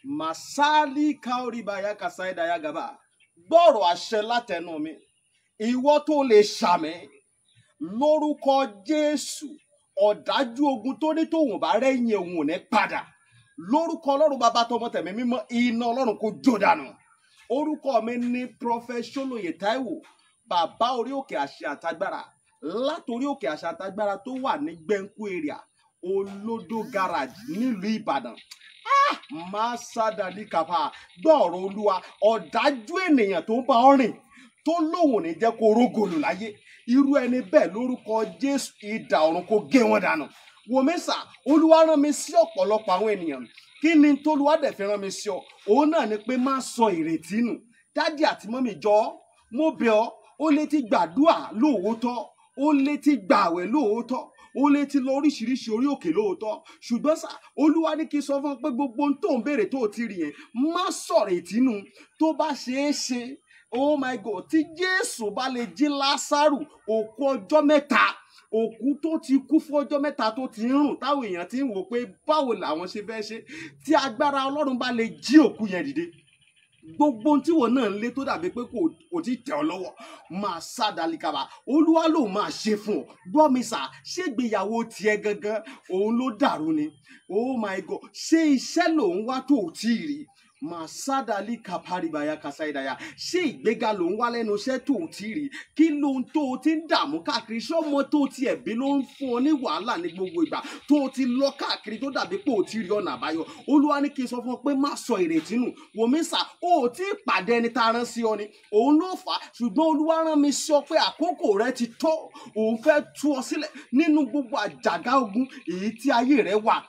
Masali kaoribaya kasaida yagaba. Gbọ́rọ̀ àṣẹ látẹnu mi. Ìwọ tó lè ṣàmì. Lórúkọ Jésù. Ọ̀dájú ogun tó ní tòun bá rẹ́yìn òun ò ní padà. Lórúkọ Ọlọ́run bàbá tọmọ tẹ̀mí mímọ́, iná Ọlọ́run kó jó dànù. Orúkọ mi ní Prophet Ṣólóyè Táíwò, bàbá orí òkè àṣẹ àtagbára. Látorí òkè àṣẹ àtagbára tó wà ní Gbẹ́ńkú area, Olódó garage nílùú Ìbàdàn. Máa sádàlí kàfà gbọ́ọ̀rọ̀ Olúwa. Ọ̀dájú ènìyàn tó ń bá ọ rìn tó lóun ò ní jẹ́ kó rógòlù láyé. Irú ẹni bẹ́ẹ̀ lórúkọ Jésù idà ọ̀run kó gé wọn dànù. Wòmísà, Olúwa rán mi sí ọ̀pọ̀lọpọ̀ àwọn ènìyàn. Kí ni t'Olúwa dẹ̀ fi rán mi sí ọ? Òun náà ni pé má sọ ìrètí nù. Dádì àti mọ́mì jọ̀ọ́, mo bẹ̀ ọ́, ó lè ti gbàdúrà lóòótọ́, ó lè ti gbààwẹ̀ lóòótọ́, ó lè ti lọ oríṣiríṣi orí òkè lóòótọ́. Ṣùgbọ́n sà, Olúwa ní kí n sọ fún ọ pé gbogbo ohun tó ń béèrè tó ti rí yẹn, má sọ ìrètí nù. Tó bá ṣeé ṣe, oh my God, tí Jésù bá lè jí Lásárù òkú ọjọ́ mẹ́ta, òkú tó ti kú fún ọjọ́ mẹ́ta tó ti ń rùn, táwọn èèyàn ti ń wò pé báwo làwọn ṣe fẹ́ ṣe, tí agbára Ọlọ́run bá lè jí òkú yẹn dìde, gbogbo ohun tí wọn náà ń lé tó dàbí pé kò tí tẹ̀ ọ́ lọ́wọ́, máa sádàlíkàbà. Olúwa ló máa ṣe fún ọ. Gbọ́ mi sà, ṣé ìgbéyàwó tiẹ̀ gangan òun ló dàrú ni? Oh my God, ṣé iṣẹ́ lòun wá tó ò tí ì rí? Masadali kaparibaya kasaidaya. Ṣé ìgbéga ló ń wá lẹ́nu iṣẹ́ tó ti rí? Kí ló ń tó ti ń dààmú káàkiri? Ṣé ọmọ tó ti ẹ̀bí ló ń fún ọ ní wàhálà ní gbogbo ìgbà tó ti lọ káàkiri tó dàbí pé ò ti rí ọ̀nà àbáyọ? Olúwa ní kí n sọ fún ọ pé má sọ ìrètí nù. Wòmísà, ó ò tí ì pàdé ẹni tá a rán sí ọ ni. Òun ló fà á. Ṣùgbọ́n Olúwa rán mi sí ọ pé àkókò rẹ ti tó. Òun fẹ́ tú ọ sílẹ̀ nínú gbogbo àjàgà ogun èyí tí ayé rẹ wà.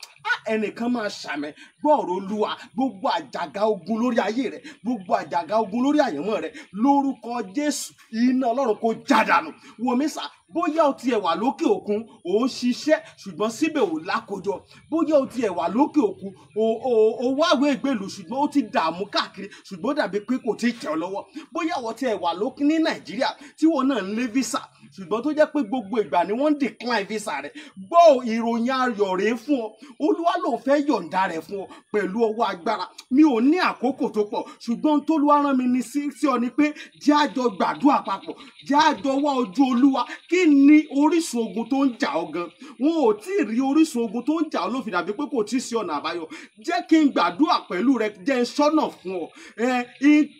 Ẹnìkan máa ṣàmì gbọ́ọ̀rọ̀ Olúwa. Gbogbo àjàgà ogun lórí ayé rẹ, gbogbo àjàgà ogun lórí àyànmọ́ rẹ, lórúkọ Jésù iná Ọlọ́run kó já dànù. Wòmísà, bóyá o tiẹ̀ wà lókè òkun, ò ń ṣiṣẹ́ ṣùgbọ́n síbẹ̀ ò lákòjọ. Bóyá o tiẹ̀ wà lókè òkun, ò wáwé ìgbèlú ṣùgbọ́n ó ti dààmú káàkiri ṣùgbọ́n dàbí pé kò tí ì tẹ̀ ọ́ lọ́wọ́. Bóyá o tiẹ̀ wà lókè ní Nàìjíríà tí wọn náà ń lé visa ṣùgbọ́n tó jẹ́ pé gbogbo ìgbà ni wọ́n ń decline visa rẹ̀. Gbọ́ ìròyìn ayọ̀ rèé fún ọ. Olúwa ló fẹ́ yọ̀ǹda rẹ̀ fún ọ pẹ̀lú ọwọ́ agbára. Mi ò ní àkókò tó pọ̀ ṣùgbọ́n t'Olúwa rán mi ní sí ọ ni pé jẹ́ a jọ gbàdúrà papọ̀, jẹ́ a jọ wá ojú Olúwa. Kí ni orísun ogun tó ń jà ọ́ gan? Wọn ò tí ì rí orísun ogun tó ń jà ọ́ ló fi dàbí pé kò tí ì sí ọ̀nà àbáyọ. Jẹ́ kí n gbàdúrà pẹ̀lú rẹ, jẹ́ n ṣọ́nà fún ọ.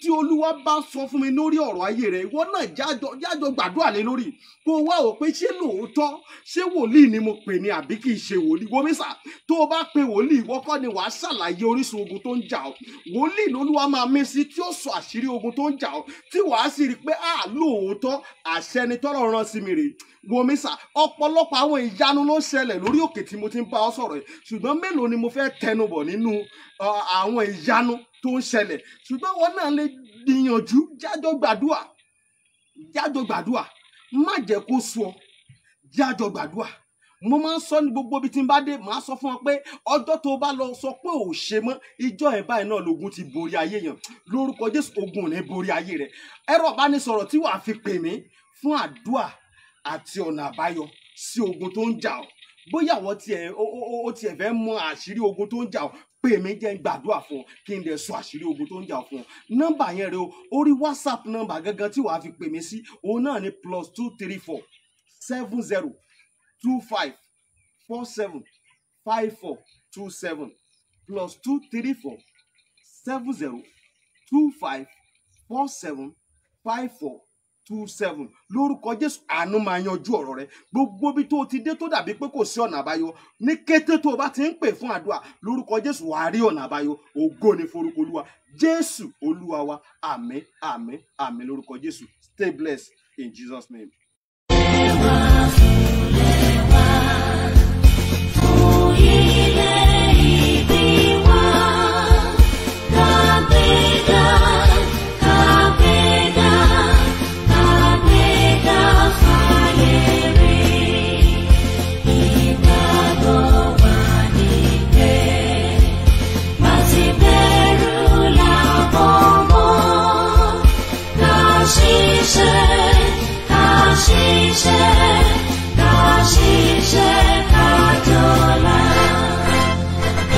Tí Olúwa bá sọ fún mi lórí ọ̀rọ̀ ayé rẹ, ìwọ náà jájọ gbàdúrà lé lórí. Kó wá ò pé ṣé lóòótọ́ ṣé wòlíì ni mo pè ní àbí kì í ṣe wòlíì. Wòmísà, tó o bá pe wòlíì, ìwọ kọ́ ni wàá ṣàlàyé orísun ogun tó ń jà ọ́. Wòlíì lolúwa máa mí sí tí ó sọ àṣírí ogun tó ń jà ọ́, tí wàá sì rí i pé lóòótọ́ àṣẹ ni tọ́lọ́run rán sí mi rèé. Wòmísà, ọ̀pọ̀lọpọ̀ àwọn ìyanu ló ń ṣẹlẹ̀ lórí òkè tí mo ti ń bá ọ sọ̀rọ̀ yìí, ṣùgbọ́n mélòó ni mo fẹ́ tẹnubọ̀ nínú àwọn ìyanu tó ń ṣẹlẹ̀? Ṣùgbọ́n wọn náà lè gbìyànjú jájọ gbàdúrà, má jẹ́ kó sú ọ, jájọ gbàdúrà. Mo máa ń sọ ní gbogbo ibi tí n bá dé, màá sọ fún ọ pé ọjọ́ tó bá lọ sọ pé ò ṣe mọ́, ìjọ ẹ̀ báyìí náà lógun ti borí ayé yẹn. Lórúkọ Jésù ogun ò ní borí ayé rẹ. Ẹ̀rọ ìbánisọ̀rọ̀ tí wàá fi pè mí fún àdúrà àti ọ̀nà àbáyọ sí ogun tó ń jà ọ́. Bóyá àwọn tiẹ̀ fẹ́ mọ àṣírí ogun tó ń jà ọ́, pè mí jẹ́ n gbàdúrà fún ọ kí n dẹ̀ sọ àṣírí ogun tó ń jà ọ́ fún ọ. Nọ́mbà yẹn rẹ o, orí WhatsApp nọ́mbà gangan tí wàá fi pè mí sí, òun náà ni +234 70 25 47 54 27 +234 70 25 47 54 27. Lórúkọ Jésù àánú máa yanjú ọ̀rọ̀ rẹ. Gbogbo bí tó ti dé tó dàbí pé kò sí ọ̀nà àbáyọ, ní kété tó o bá ti ń pè fún àdúrà, lórúkọ Jésù wàá rí ọ̀nà àbáyọ. Ògo ni forúkọ Olúwa. Jésù Olúwa wa. Àmín, àmín, àmín lórúkọ Jésù. Stay blessed in Jesus' name.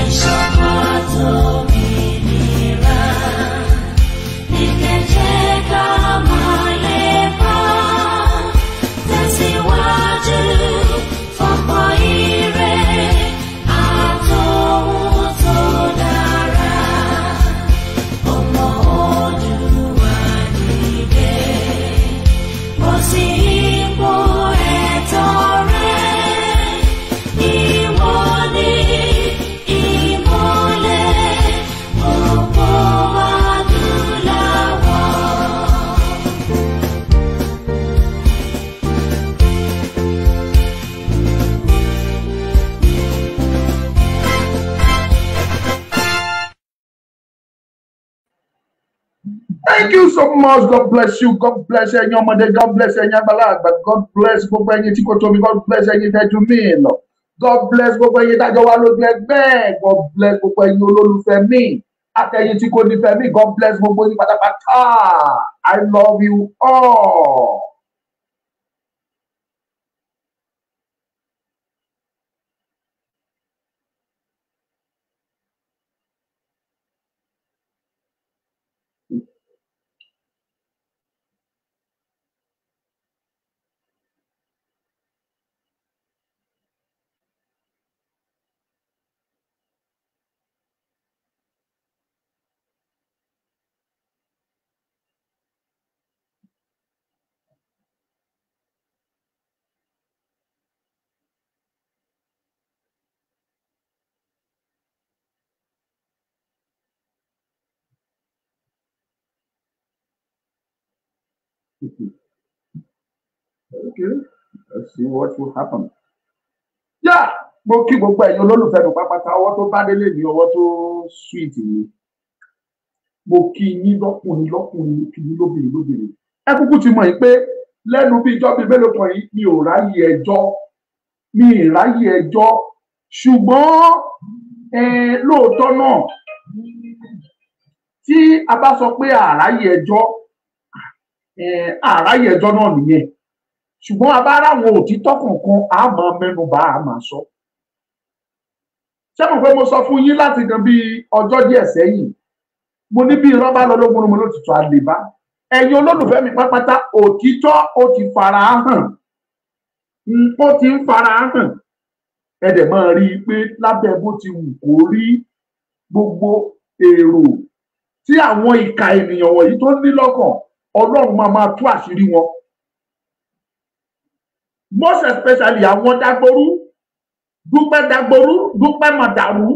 Ìṣọ̀kan tó mi. Thank you so much. God bless you. God bless your mother. God bless your but God bless gbogbo ẹ̀yin tí kò tóbi. God bless ẹ̀yin tẹ́ ju mí lọ. God bless gbogbo ẹ̀yin tájọ wá lójú ẹgbẹ́. God bless gbogbo ẹ̀yin olólùfẹ́ mi. Àtẹ̀yin tí kò nífẹ̀ẹ́ mi. God bless gbogbo yín pátápátá. I love you all. Okay, let's see what will happen. Yeah, mo kí gbogbo ẹ̀yin olólùfẹ́ mi pápátá ọwọ́ tó bá délé ní ọwọ́ tó sweet ni. Mo kí yín lọ́kùnrin lọ́kùnrin, kí yín lóbìnrin lóbìnrin. Ẹ kúkú ti mọ̀ yín pé lẹ́nu bí ijọ́ bíi mélòó kan yìí mi ò ráyè ẹjọ́. Ṣùgbọ́n lóòótọ́ náà tí a bá sọ pé àráyè ẹjọ́ náà nìyẹn. Ṣùgbọ́n a bá ráwọn òtítọ́ kọ̀ọ̀kan a máa mẹ́nubà a máa sọ. Ṣé mo pé mo sọ fún yín láti gan bí ọjọ́ díẹ̀ sẹ́yìn mo ní bí irọ́ bá lọ lógun mo lótìtọ́ àlèbá. Ẹ̀yin olólùfẹ́ mi pátápátá òtítọ́ ó ti fara hàn. Ó ti ń fara hàn. Ẹ dẹ̀ máa rí i pé lábẹ́ bó ti wù kó rí gbogbo èrò tí àwọn ìka ènìyàn wọ̀nyí tó ní lọ́kàn Ọlọ́run máa tú àṣírí wọn. Most especially àwọn Dagboru, Dúpẹ́ Mọ̀dàrú,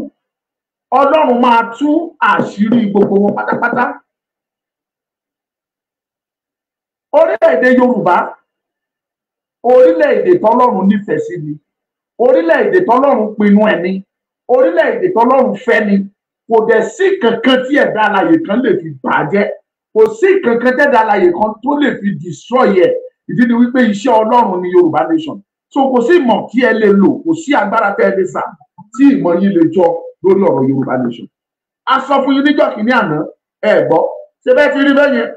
Ọlọ́run máa tú àṣírí gbogbo wọn pátápátá. Orílẹ̀-èdè Yorùbá, orílẹ̀-èdè tọ́lọ́run nífẹ̀ẹ́ sí ni, orílẹ̀-èdè tọ́lọ́run pinnu ẹ̀ ni, orílẹ̀-èdè tọ́lọ́run fẹ́ ni, kò dẹ̀ sí kankan tí ẹ̀dá alààyè kan lè fi bàjẹ́, kò sí kankan tẹ́dá alààyè kan tó lè fi destroy ẹ̀. Ìdí ni wípé iṣẹ́ Ọlọ́run ni Yorùbá nation. So kò sí ìmọ̀ tí ẹ lè lò, kò sí agbára tẹ́ ẹ lè sà tí ìmọ̀ yín lè jọ lórí ọ̀rọ̀ Yorùbá nation. A sọ fún yín níjọ́ kìíní àná, ẹ gbọ́, ṣe bẹ́ẹ̀ ti rí bẹ́ẹ̀ yẹn.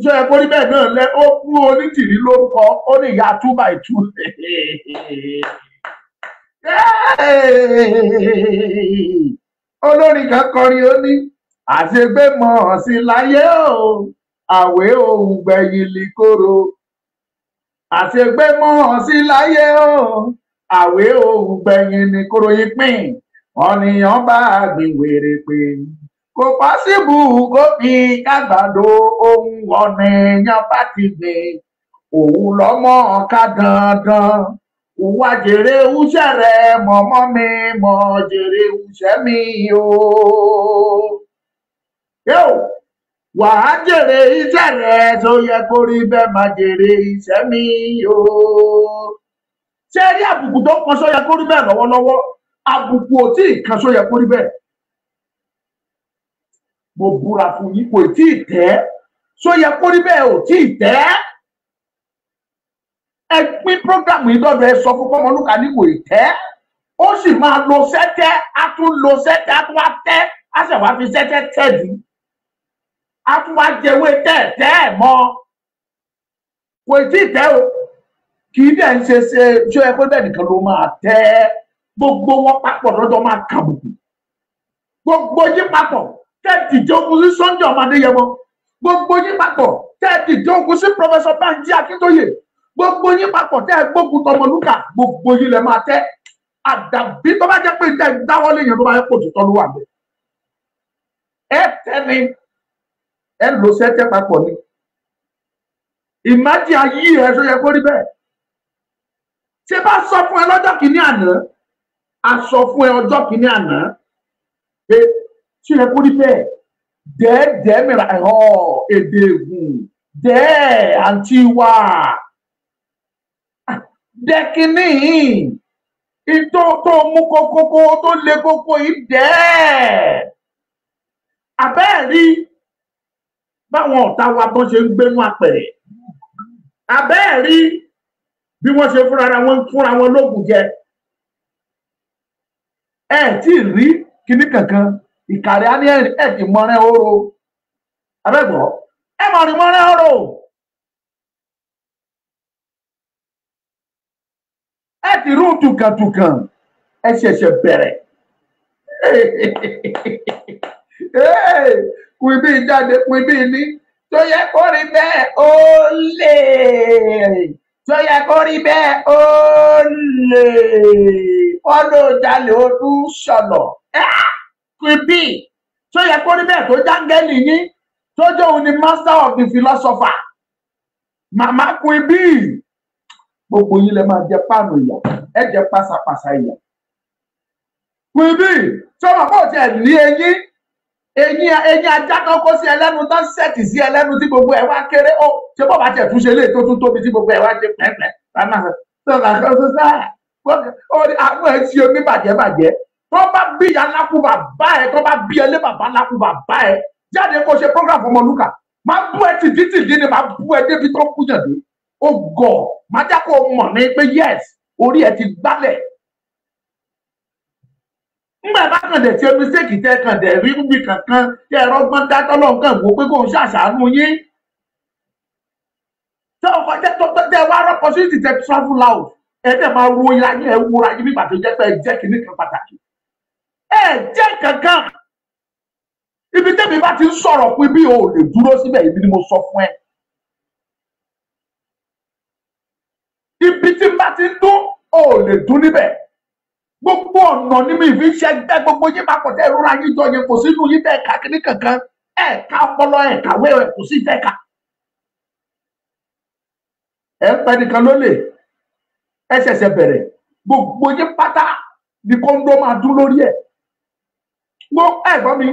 Ṣé ẹ kó rí bẹ́ẹ̀ náà lẹ ó fún Onítìrí lórúkọ, ó ní ìyá 2x2. Olórin kan kọrin ó ní àṣegbé mọ̀ sí láyé o. Àwé ohun gbẹ̀yìn likoro. Àṣegbé mọ́ sí láyé o. Àwé ohun gbẹ̀yìn likoro yín pín. Ọ̀nìyàn bá gbìn wèrè pé. Kò pọ́síbù kó fi kágbàdo ohun ọ̀nìyàn bá ti gbìn. Òun lọ́mọ ká dandan. Òun wá jèrè iṣẹ́ rẹ̀ mọ̀mọ́ mi mọ̀ jèrè iṣẹ́ mi o. Yóò. Wàá jèrè iṣẹ́ rẹ̀ tó yẹ kó rí bẹ́ẹ̀ máa jèrè iṣẹ́ mi o. Ṣé rí àbùkù tó kan sọ yẹ kó rí bẹ́ẹ̀ lọ́wọ́lọ́wọ́? Àbùkù ò tí ì kan sọ yẹ kó rí bẹ́ẹ̀. Mo búra fún yín kò tí ì tẹ́. Sọ yẹ kó rí bẹ́ẹ̀ ò tí ì tẹ́. Ẹ pín prógrámù yìí lọ́dọ̀ ẹ sọ fún Fọmọlúkà ní kò ì tẹ́. Ó sì máa lo sẹ́tẹ́, á tún lo sẹ́tẹ́, á tún wá tẹ́, á sì wá fi sẹ́tẹ́ tẹ̀dí. A tún wá jẹwé tẹ́ẹ̀tẹ́ ẹ̀ mọ́. Kò tí ì tẹ́ o. Kì í dẹ̀ ń ṣe ẹ pé bẹ́ẹ̀ nìkan ló máa tẹ́. Gbogbo wọn papọ̀ lọ́dọ̀ máa kàbùkù. Gbogbo yín papọ̀ tẹ́ẹ̀tì jẹ́ ogun sí Sunday ọmọ Adéyẹmọ. Gbogbo yín papọ̀ tẹ́ẹ̀tì jẹ́ ogun sí Professor Banji Akíntóyè. Gbogbo yín papọ̀ tẹ́ẹ̀ gbógun tọmọlúkà. Gbogbo yín lẹ máa tẹ́. Àdàbí tó bá jẹ́ pé ìdá ìdáwọ́lé yẹn tó bá yẹ kó tìtọ́ ló wà bẹ́ẹ̀. Ẹ tẹ́ni. Ẹ lò sẹ́tẹ́ papọ̀ ni. Ìmájì ayé ẹ tó yẹ kó rí bẹ́ẹ̀. Ṣé bá sọ fún ẹ lọ́jọ́ kìíní àná? A sọ fún ẹ ọjọ́ kìíní àná pé ṣé yẹ kó rí bẹ́ẹ̀? Dẹ́ẹ̀dẹ́ mìíràn èdè ègùn dẹ́ẹ̀ àǹtí wà. Dẹ́kìíní ìtò tó mú kókókó tó lé kókó yìí dẹ́ẹ̀. Àbẹ́ẹ̀ rí. báwọn ọ̀tá wa bọ́n ṣe ń gbénú apẹ̀rẹ̀. Abẹ́ẹ̀ rí bí wọ́n ṣe fúnra wọn lóògùn jẹ. Ẹ tí ì rí kíní kankan ìkàrẹ́ á ní ẹ̀ tí mọ́rẹ́ oró. Abẹ́gbọ́ ẹ mọ̀ rí mọ́rẹ́ oró. Ẹ ti rú tùkàntùkàn ẹ ṣẹ̀ṣẹ̀ bẹ̀rẹ̀. Kùn bí jáde kùn bí ní tó yẹ kó rí bẹ́ẹ̀ ó lè tó yẹ kó rí bẹ́ẹ̀ ó lè ọlọ́jàlè ọdún sọ̀lọ̀. Kùn bí tó yẹ kó rí bẹ́ẹ̀ tó jángẹ́lì yín tó jẹ́ òun ni master of the philosopher. Màmá kùn bí gbogbo yín lè máa jẹ páànù ìyà ẹ jẹ pàṣàpàṣà ìyà. Kùn bí tó máa bọ̀ tí ẹ ní eyín ajá kan kó sí ẹlẹ́nu tán sẹ́ẹ̀tì sí ẹlẹ́nu tí gbogbo ẹ̀ wá kéré ó ṣe bọ́ bá tẹ̀ tún ṣe lè tó tún tóbi tí gbogbo ẹ̀ wá ṣe pẹ́pẹ́ àwọn ẹ̀ ṣe omi bàjẹ́ tó bá bí ìyá lákú bàbá ẹ̀ tó bá bí ẹlé bàbá lákú bàbá ẹ̀ jáde kó ṣe program Ọmọlúkà máa bú ẹ tìdí ni máa bú ẹ débi tó kú yàn dé ó gọ̀ máa já kó mọ̀ ní pé yes orí ẹ ti gbálẹ̀. Ngbà bá kàn dẹ̀ tí ẹ mistake tẹ kàn dẹ̀ rí níbi kankan tí ẹ̀rọ gbọ́n dá tọ́lọ́ nǹkan wò pé kò ń ṣàṣàánú yín. Tẹ ọkọ tẹ wá rọ́pọ̀ sí ti tẹ travel out ẹ dẹ̀ máa wo ìlà yín ẹ wúra yín nígbà tó jẹ́ pé ẹ jẹ́ kìíní kan pàtàkì. Ẹ jẹ́ kankan. Ibi tẹ́mi bá ti ń sọ̀rọ̀ pé bí o lè dúró síbẹ̀ ibi ni mo sọ fún ẹ. Ibi tí n bá ti ń dún o lè dún níbẹ̀. Gbogbo ọ̀nà ni mi fi ṣe gbẹ́ gbogbo yín bá kọ̀tẹ́ ìrora yín jọ yẹn kò sínú yín tẹ̀ ká kíní kankan ẹ̀ka ọpọlọ ẹ̀kàwé ẹ̀ kò sí tẹ̀ka. Ẹ ń pẹ́ nìkan ló lè ẹ ṣẹ̀ṣẹ̀ bẹ̀rẹ̀ gbogbo yín pátá ni kóńdó máa dún lórí ẹ̀. Ẹ̀gbọ́n mi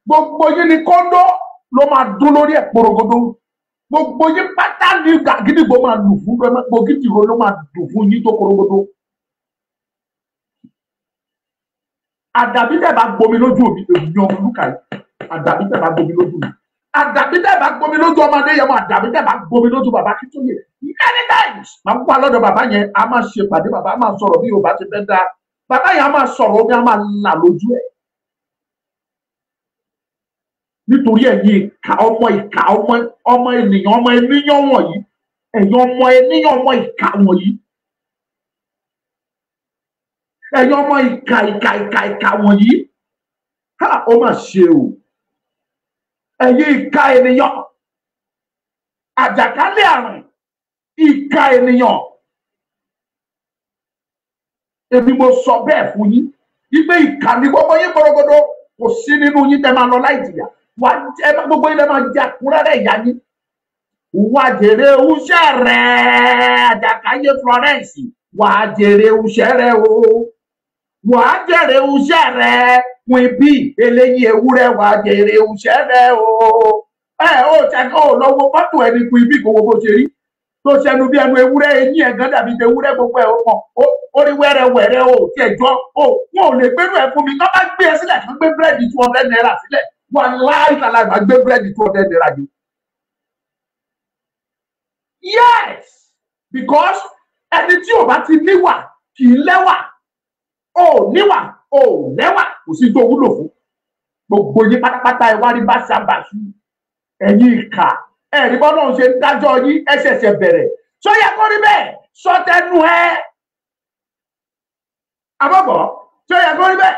gbogbo yín ni kóńdó ló máa dún lórí ẹ̀ porogodo. Gbogbo yín pátá ni gàgídìgbò máa lù fún gbogídìrò ló máa dùn fún yín tó porogodo. Àdàbí tẹ́ bá gbomi lójú omi èmi Ọmọlúkà yìí àdàbí tẹ́ bá gbomi lójú mi àdàbí tẹ́ bá gbomi lójú ọmọdé yẹn mọ àdàbí tẹ́ bá gbomi lójú bàbá Akíntúndé many times máa ń wá lọ́dọ̀ bàbá yẹn a máa ṣe pàdé bàbá a máa sọ̀rọ̀ bí Yorùbá ti fẹ́ dáa bàbá yẹn a máa sọ̀rọ̀ omi a máa là lójú ẹ̀ nítorí ẹ̀yin ìka ọmọ ènìyàn wọ̀nyí ẹ̀yin ọmọ ènìyàn ọmọ ìka wọ̀nyí. Ẹ̀yin ọmọ ìka wọ̀nyí ó mà ṣe o ẹ̀yin ìka ènìyàn àjàkálẹ̀ àrùn ìka ènìyàn èmi mo sọ bẹ́ẹ̀ fún yín wípé ìka ni gbogbo yín gbọdọgbọdọ kò sí nínú yín tẹ́ máa lọ láì jìyà wà ẹ gbogbo yín lẹ máa jẹ àkúrẹ́rẹ́ ìyá yín wà jèrè iṣẹ́ rẹ̀ àjàkáyé Florence wà jèrè iṣẹ́ rẹ̀ o. Wàá jèrè iṣẹ́ rẹ̀ pin bí eléyìí ewúrẹ́ wàá jèrè iṣẹ́ rẹ̀ o. Ó ṣàkó lọ́wọ́ fọ́tò ẹni pin bí kò wo bó ṣe rí tó ṣẹnu bí ẹnu ewúrẹ́ eyín ẹ̀gán dàbí ti ewúrẹ́ gbogbo ẹ̀ mọ̀ ó rí wẹ́rẹ́wẹ́rẹ́ o tí ẹ̀jọ́ wọn ò lè gbérú ẹ̀ fún mi kọ́ bá gbé ẹ sílẹ̀ kán gbé búrẹ́dì 200 naira sílẹ̀ wọn láìsàlà máa gbé búrẹ́dì 200 naira jù. Yes, because ẹni tí ò bá ti níwà kì í lẹ́wà. Níwà lẹ́wà kò sí tó wúlò fún gbogbo yín pátápátá ẹ wá rí báṣabàṣu ẹ̀yin ìkà ẹ̀rí bọ́ náà ṣe ń dájọ́ yín ẹ ṣẹ̀ṣẹ̀ bẹ̀rẹ̀ sọ yẹ kó rí bẹ́ẹ̀ sọ tẹnu ẹ àbọ̀bọ̀ sọ yẹ kó rí bẹ́ẹ̀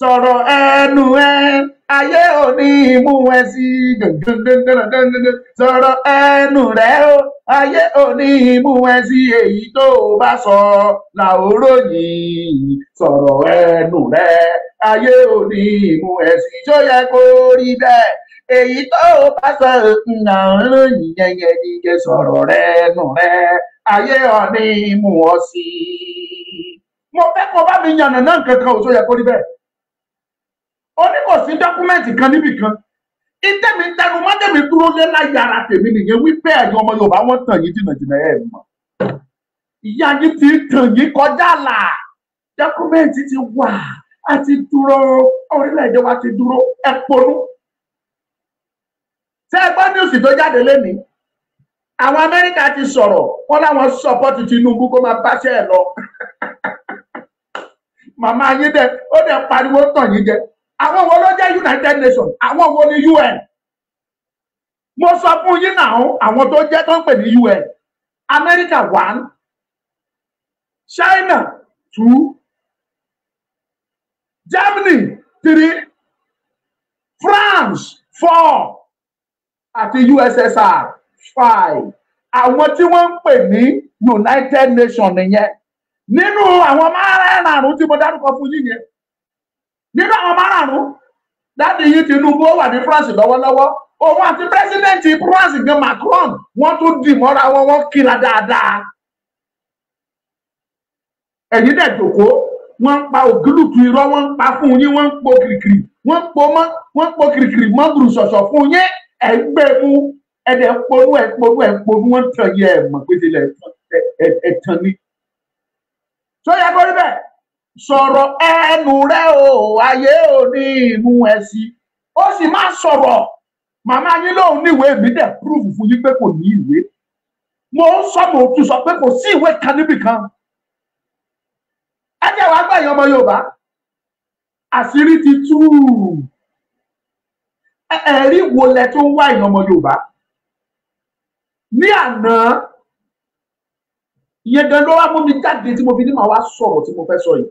sọ̀rọ̀ ẹnu ẹ ayé òní mú ẹ sí gàngàngàngàngàngàngàn sọ̀rọ̀ ẹnu rẹ o ayé òní mú ẹ sí èyí tó bá sọ làóròyìn sọ̀rọ̀ ẹnu rẹ ayé òní mú ẹ sí tó yẹ kó rí bẹ́ẹ̀ èyí tó bá sọ làóròyìn yẹyẹ sọ̀rọ̀ ẹnu rẹ ayé òní mú ọ sí. Mo fẹ́ kó bá mi yànnà náà kankan ò tó yẹ kó rí bẹ́ẹ̀. Ó ní kò sí dọ́kúmẹ́ǹtì kan níbì kan ìtẹ̀mí tẹnu mọ́tẹ̀mí dúró lé láyàrá tèmi nìyẹn wípé ẹ̀yin ọmọ Yorùbá wọ́n tàn yín jìnnàjìnnà ẹ̀ mọ̀ ìyá yín ti tàn yín kọjá là dọ́kúmẹ́ǹtì ti wà á ti dúró orílẹ̀-èdè wa ti dúró ẹ̀ ponú ṣé ẹ gbọ́ news tó jáde lénìí àwọn Amẹ́ríkà ti sọ̀rọ̀ wọ́n láwọn support Tinubu kó máa báṣẹ́ ẹ̀ lọ màmá yín dẹ ó dẹ pariwo tàn yín jẹ àwọn wo ló jẹ́ United Nations àwọn wo ni UN mo sọ fún yín náà àwọn tó jẹ́ tó ń pè ní UN America 1 China 2 Germany 3 France 4 àti USSR 5 àwọn tí wọ́n ń pè ní United Nations nìyẹn nínú àwọn márùn-ún tí mo dárúkọ fún yín yẹn nínú àwọn márùn-ún láti yí Tinubu ó wà ní France lọ́wọ́lọ́wọ́ òun àti pírẹsidẹ́ǹtì France gan Macron wọ́n tún dì mọ́ra wọn wọ́n kíra dáadáa ẹ̀yin dẹ̀ jòkó wọ́n ń pa ògúlùtù irọ́ wọ́n ń pa fún yín wọ́n ń po kìrìkìrì wọ́n ń po kìrìkìrì mọ́gùrù ṣọ̀ṣọ̀ fún yín ẹ̀ ń gbé mú ẹ̀dẹ̀ ponú wọ́n tàn yẹ ẹ̀ mọ̀ pé tilẹ̀ ẹ̀tàn ni. tó yẹ kó rí bẹ́ẹ̀ sọ̀rọ̀ ẹnu rẹ o ayé ò ní inú ẹ sí ó sì máa sọ̀rọ̀ màmá yín lóun níwèé mi dẹ̀ púrúfù fún yín pé kò ní ìwé mo ń sọ mo tún sọ pé kò sí ìwé kan níbì kan ẹ jẹ́ wàá gbẹ̀yìn ọmọ Yorùbá àṣírí ti tú ẹ̀rí wo lẹ tó ń wá ìyẹn ọmọ Yorùbá ní àná ìyẹn gan ló wá mú mi jáde tí mo fi ní màá wá sọ̀rọ̀ tí mo fẹ́ sọ yìí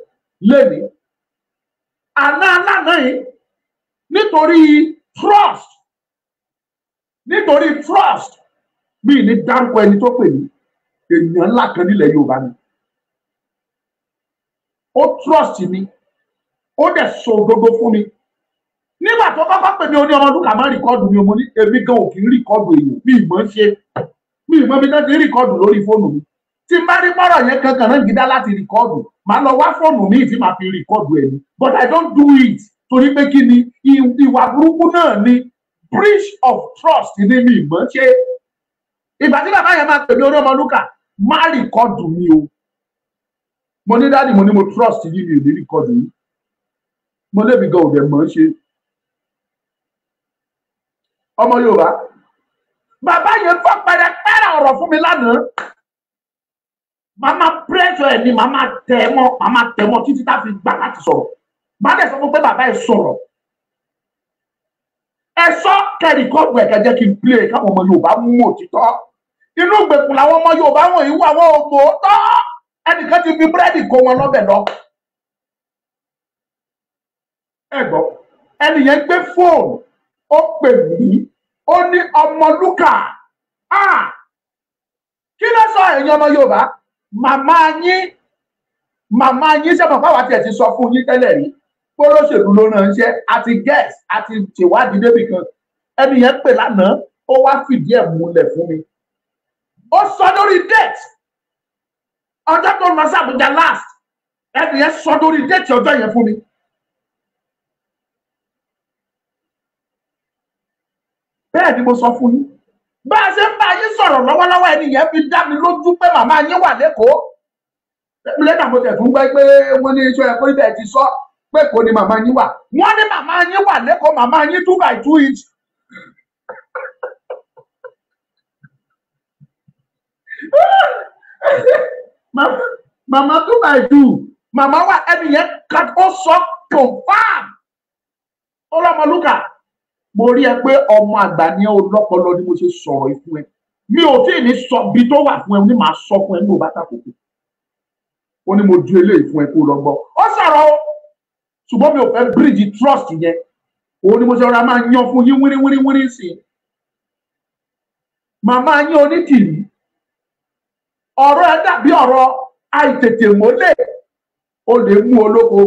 lẹ́ni àná aláàná yìí nítorí trust bí ní dárúkọ ẹni tó pè ní èèyàn ńlá kan nílẹ̀ Yorùbá ni ó trust mi ó dẹ̀ sọ òdodo fún mi nígbà tó kọ́kọ́ pè mí ó ní Ọmọlúkà má rìkọ́ọ̀dù mi mo ní èmi gan ò kì í rìkọ́ọ̀dù èèyàn mi ìmọ̀ ṣe mi ìmọ̀ mi náà ti rìkọ́ọ̀dù lórí fóònù mi tí n bá rí pọ́rọ̀ yẹn kankan náà gidá láti rìkọ́ọ̀dù màá lọ wá fóònù mi tí màá fi rìkọ́ọ̀dù ẹ̀ ni but I don't do it torí pé kí ni ìwà burúkú náà ni breach of trust ní mi ìmọ̀ ṣe ìgbà tí bàbá yẹn máa pè mí ó ní Ọmọlúkà má rìkọ́ọ̀dù mi o mo ní dáàdì mo ní mo trust yìí mi ò ní rìkọ́ọ̀dù yìí mo lébi gan òdẹ mọ̀ ṣe ọmọ Yorùbá bàbá yẹn fọ́ pẹrẹpẹrẹ ọ̀rọ̀ fún mi lánàá màmá pírẹ́sọ̀ ẹ̀ ni màmá tẹ̀ mọ́ títí tá fi gbà láti sọ̀rọ̀ má dẹ̀ sọ fún pé bàbá ẹ̀ sọ̀rọ̀ ẹ sọ kẹ́rìkọ́ọ̀dù ẹ̀ kẹjẹ́ kí n play káwọn ọmọ Yorùbá mú òtítọ́ inú ìgbèkùn làwọn ọmọ Yorùbá wọ̀nyí wà wọ́n ò mọ̀ tọ́ ẹnìkan ti fi búrẹ́dì kó wọn lọ́bẹ̀ lọ ẹ gbọ́ ẹnìyẹn gbé fóònù ó pè mí ó ní Ọmọlúkà kí ló sọ ẹ̀yin ọmọ Yorùbá màmá yín sẹ́mọ̀ fáwọn àti ẹ̀ ti sọ fún yín tẹ́lẹ̀ rí pólóṣèlú ló ránṣẹ́ àti guest àti ṣèwádìí débì kan ẹnìyẹn pè lánàá ó wá fìdí ẹ̀ múlẹ̀ fún mi ó sọ lórí date ọjọ́ tó lọ sí Àbújá last ẹnìyẹn sọ lórí date ọjọ́ yẹn fún mi. bẹ́ẹ̀ ni mo sọ fún yín bá a ṣe ń bá yín sọ̀rọ̀ lọ́wọ́lọ́wọ́ ẹni yẹn fi dá mi lójú pé màmá yín wà lẹ́kọ̀ọ́ lẹ́nà mo tẹ̀ tún gbọ́ pé wọ́n ní iṣẹ́ ẹ̀kọ́ ibẹ̀ ti sọ pé kò ní màmá yín wà wọ́n ní màmá yín wà lẹ́kọ̀ọ́ màmá yín 2 by 2 inch màmá 2 by 2 màmá wà ẹni yẹn ó sọ confam ó lọ́mọlúkà mo rí ẹ pé ọmọ àgbà ni ó lọ́pọlọ ni mo ṣe sọ̀rọ̀ ìfún ẹ mi ò tí ì ní sọ bí tó wà fún ẹ ní màá sọ fún ẹ ní òbá tàkùkù ó ní mo ju eléyìí fún ẹ kó lọ gbọ́ ó sọ̀rọ̀ o ṣùgbọ́n mi ò fẹ́ bíríìjì trust yẹn òun ni mo ṣe rọra máa yan fún yín wíríwíríwírí sí i màmá yín Onítìrí ọ̀rọ̀ ẹ dàbí ọ̀rọ̀ àìtètè mọ́lẹ̀ ó lè mú olóko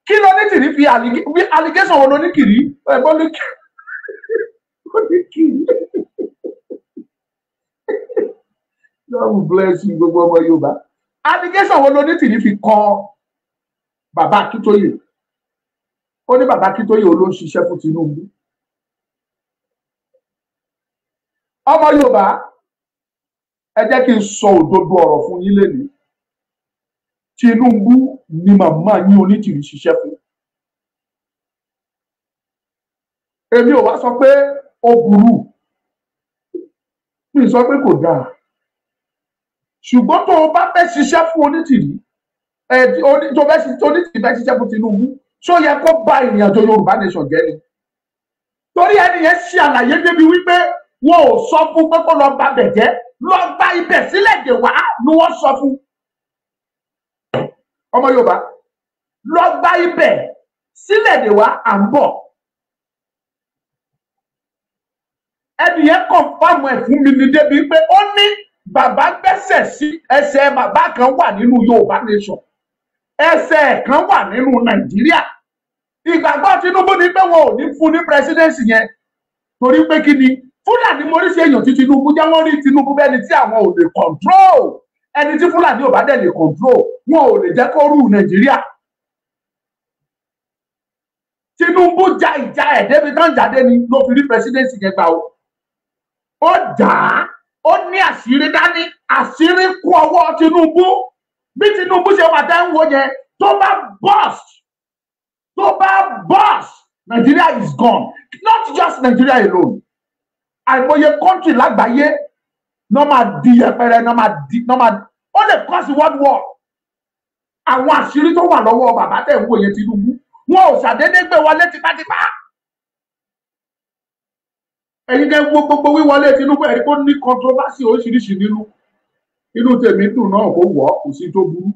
kí ló Onítìrí fi allegation wọn Onítìrí ẹ̀gbọ́n ní God will bless you gbogbo ọmọ Yorùbá allegation wo Onítìrí fi kọ bàbá Akíntóyè ó ní bàbá Akíntóyè ló ń ṣiṣẹ́ fún Tinubu ọmọ Yorùbá ẹ jẹ́ kí n sọ òdodo ọ̀rọ̀ fún yín lénìí Tinubu ni màmá yín Onítìrí ṣiṣẹ́ fún èmi ò wá sọ pé ó burú mi sọ pé kò dáa ṣùgbọ́n tó o bá fẹ́ ṣiṣẹ́ fún Onítìrí tó fẹ́ Onítìrí fẹ́ ṣiṣẹ́ fún Tinubu ṣó yẹ kó bà ìrìn àjò Yorùbá nation jẹ́ ni torí ẹni yẹn ṣe àlàyé débi wípé wọn ò sọ fún pé kó lọ bà bẹ̀ jẹ́ lọ gba ibẹ̀ sílẹ̀ dè wá ni wọ́n sọ fún ọmọ Yorùbá lọ gba ibẹ̀ sílẹ̀ dè wá à ń bọ̀ ẹni yẹn kọ̀ǹfàmù ẹ̀ fún mi ní débi pé ó ní bàbá gbẹ́sẹ̀ sí ẹsẹ̀ bàbá kan wà nínú Yorùbá nation ẹsẹ̀ kan wà nínú Nàìjíríà ìgbàgbọ́ Tinubu ni pé wọn ò ní fún ní presidency yẹn torí pé kí ni Fúlàní mo rí sí èèyàn tí Tinubu jẹ́ wọ́n rí Tinubu bẹ́ni tí àwọn ò lè control ẹni tí Fúlàní ò bá dẹ̀ lè control wọn ò lè jẹ́ kó rú Nàìjíríà Tinubu ja ìjà ẹ̀ débi tán jáde ni ló fi rí presidency yẹn gbà ó jà á ó ní àṣírí dání àṣírí kú ọwọ́ Tinubu bí Tinubu ṣe wà dá ń wo yẹn tó bá burst Nigeria is gone not just Nigeria alone àìmọye country lágbàáyé náà máa di ẹpẹrẹ náà máa ó lè cause world war àwọn àṣírí tó wà lọ́wọ́ bàbá tẹ̀ ń wò yẹn Tinubu wọn ò ṣàdédé gbé wọlé tipátipá ẹ̀yin kẹ́ wo gbogbo wíwọlé Tinubu ẹ̀rí kó ní controversy oríṣiríṣi inú tèmi dùn náà kó wọ̀ kò sí tó burú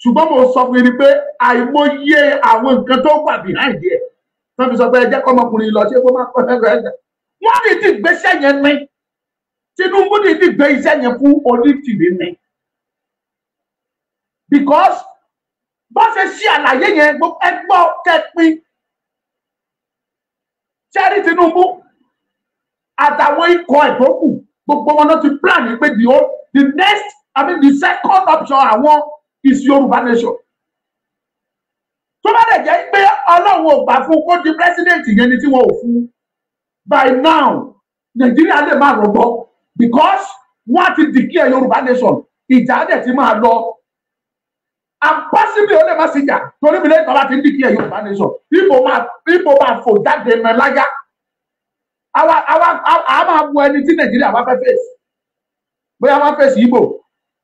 ṣùgbọ́n mo sọ fún yín pé àìmọye àwọn nǹkan tó wà behind ẹ̀ wọ́n fi sọ pé ẹ jẹ́ kọ́mọkùnrin lọ ṣé kó má kọ́ ẹgbẹ́ wọ́n ní ti gbéṣẹ́ yẹn ní Tinubu ní ti gbé iṣẹ́ yẹn fún Onítìrí ní because bó ṣe ṣí àlàyé yẹn ẹgbọ́ kẹpin ṣẹ́rí Tinubu àtàwọn ikọ̀ ẹ̀ tó kù gbogbo wọn náà ti plan pé the second option àwọn is Yorùbá nation tó bá dẹ̀ jẹ́ pé Ọlọ́run ò gbà fún kó di president yẹn ni tí wọn ò fún by now Nàìjíríà lè máa rọgbọ because wọ́n ti declare Yorùbá nation ìjà dẹ̀ ti máa lọ and possibly ó lè má sí jà torí mi lẹ́yìn tó bá ti ń declare Yorùbá nation ibo máa fò jáde mẹ́ láyà àwa máa bu ẹni tí Nàìjíríà wá fẹ́ fèsì bóyá wọ́n fèsì Ìgbò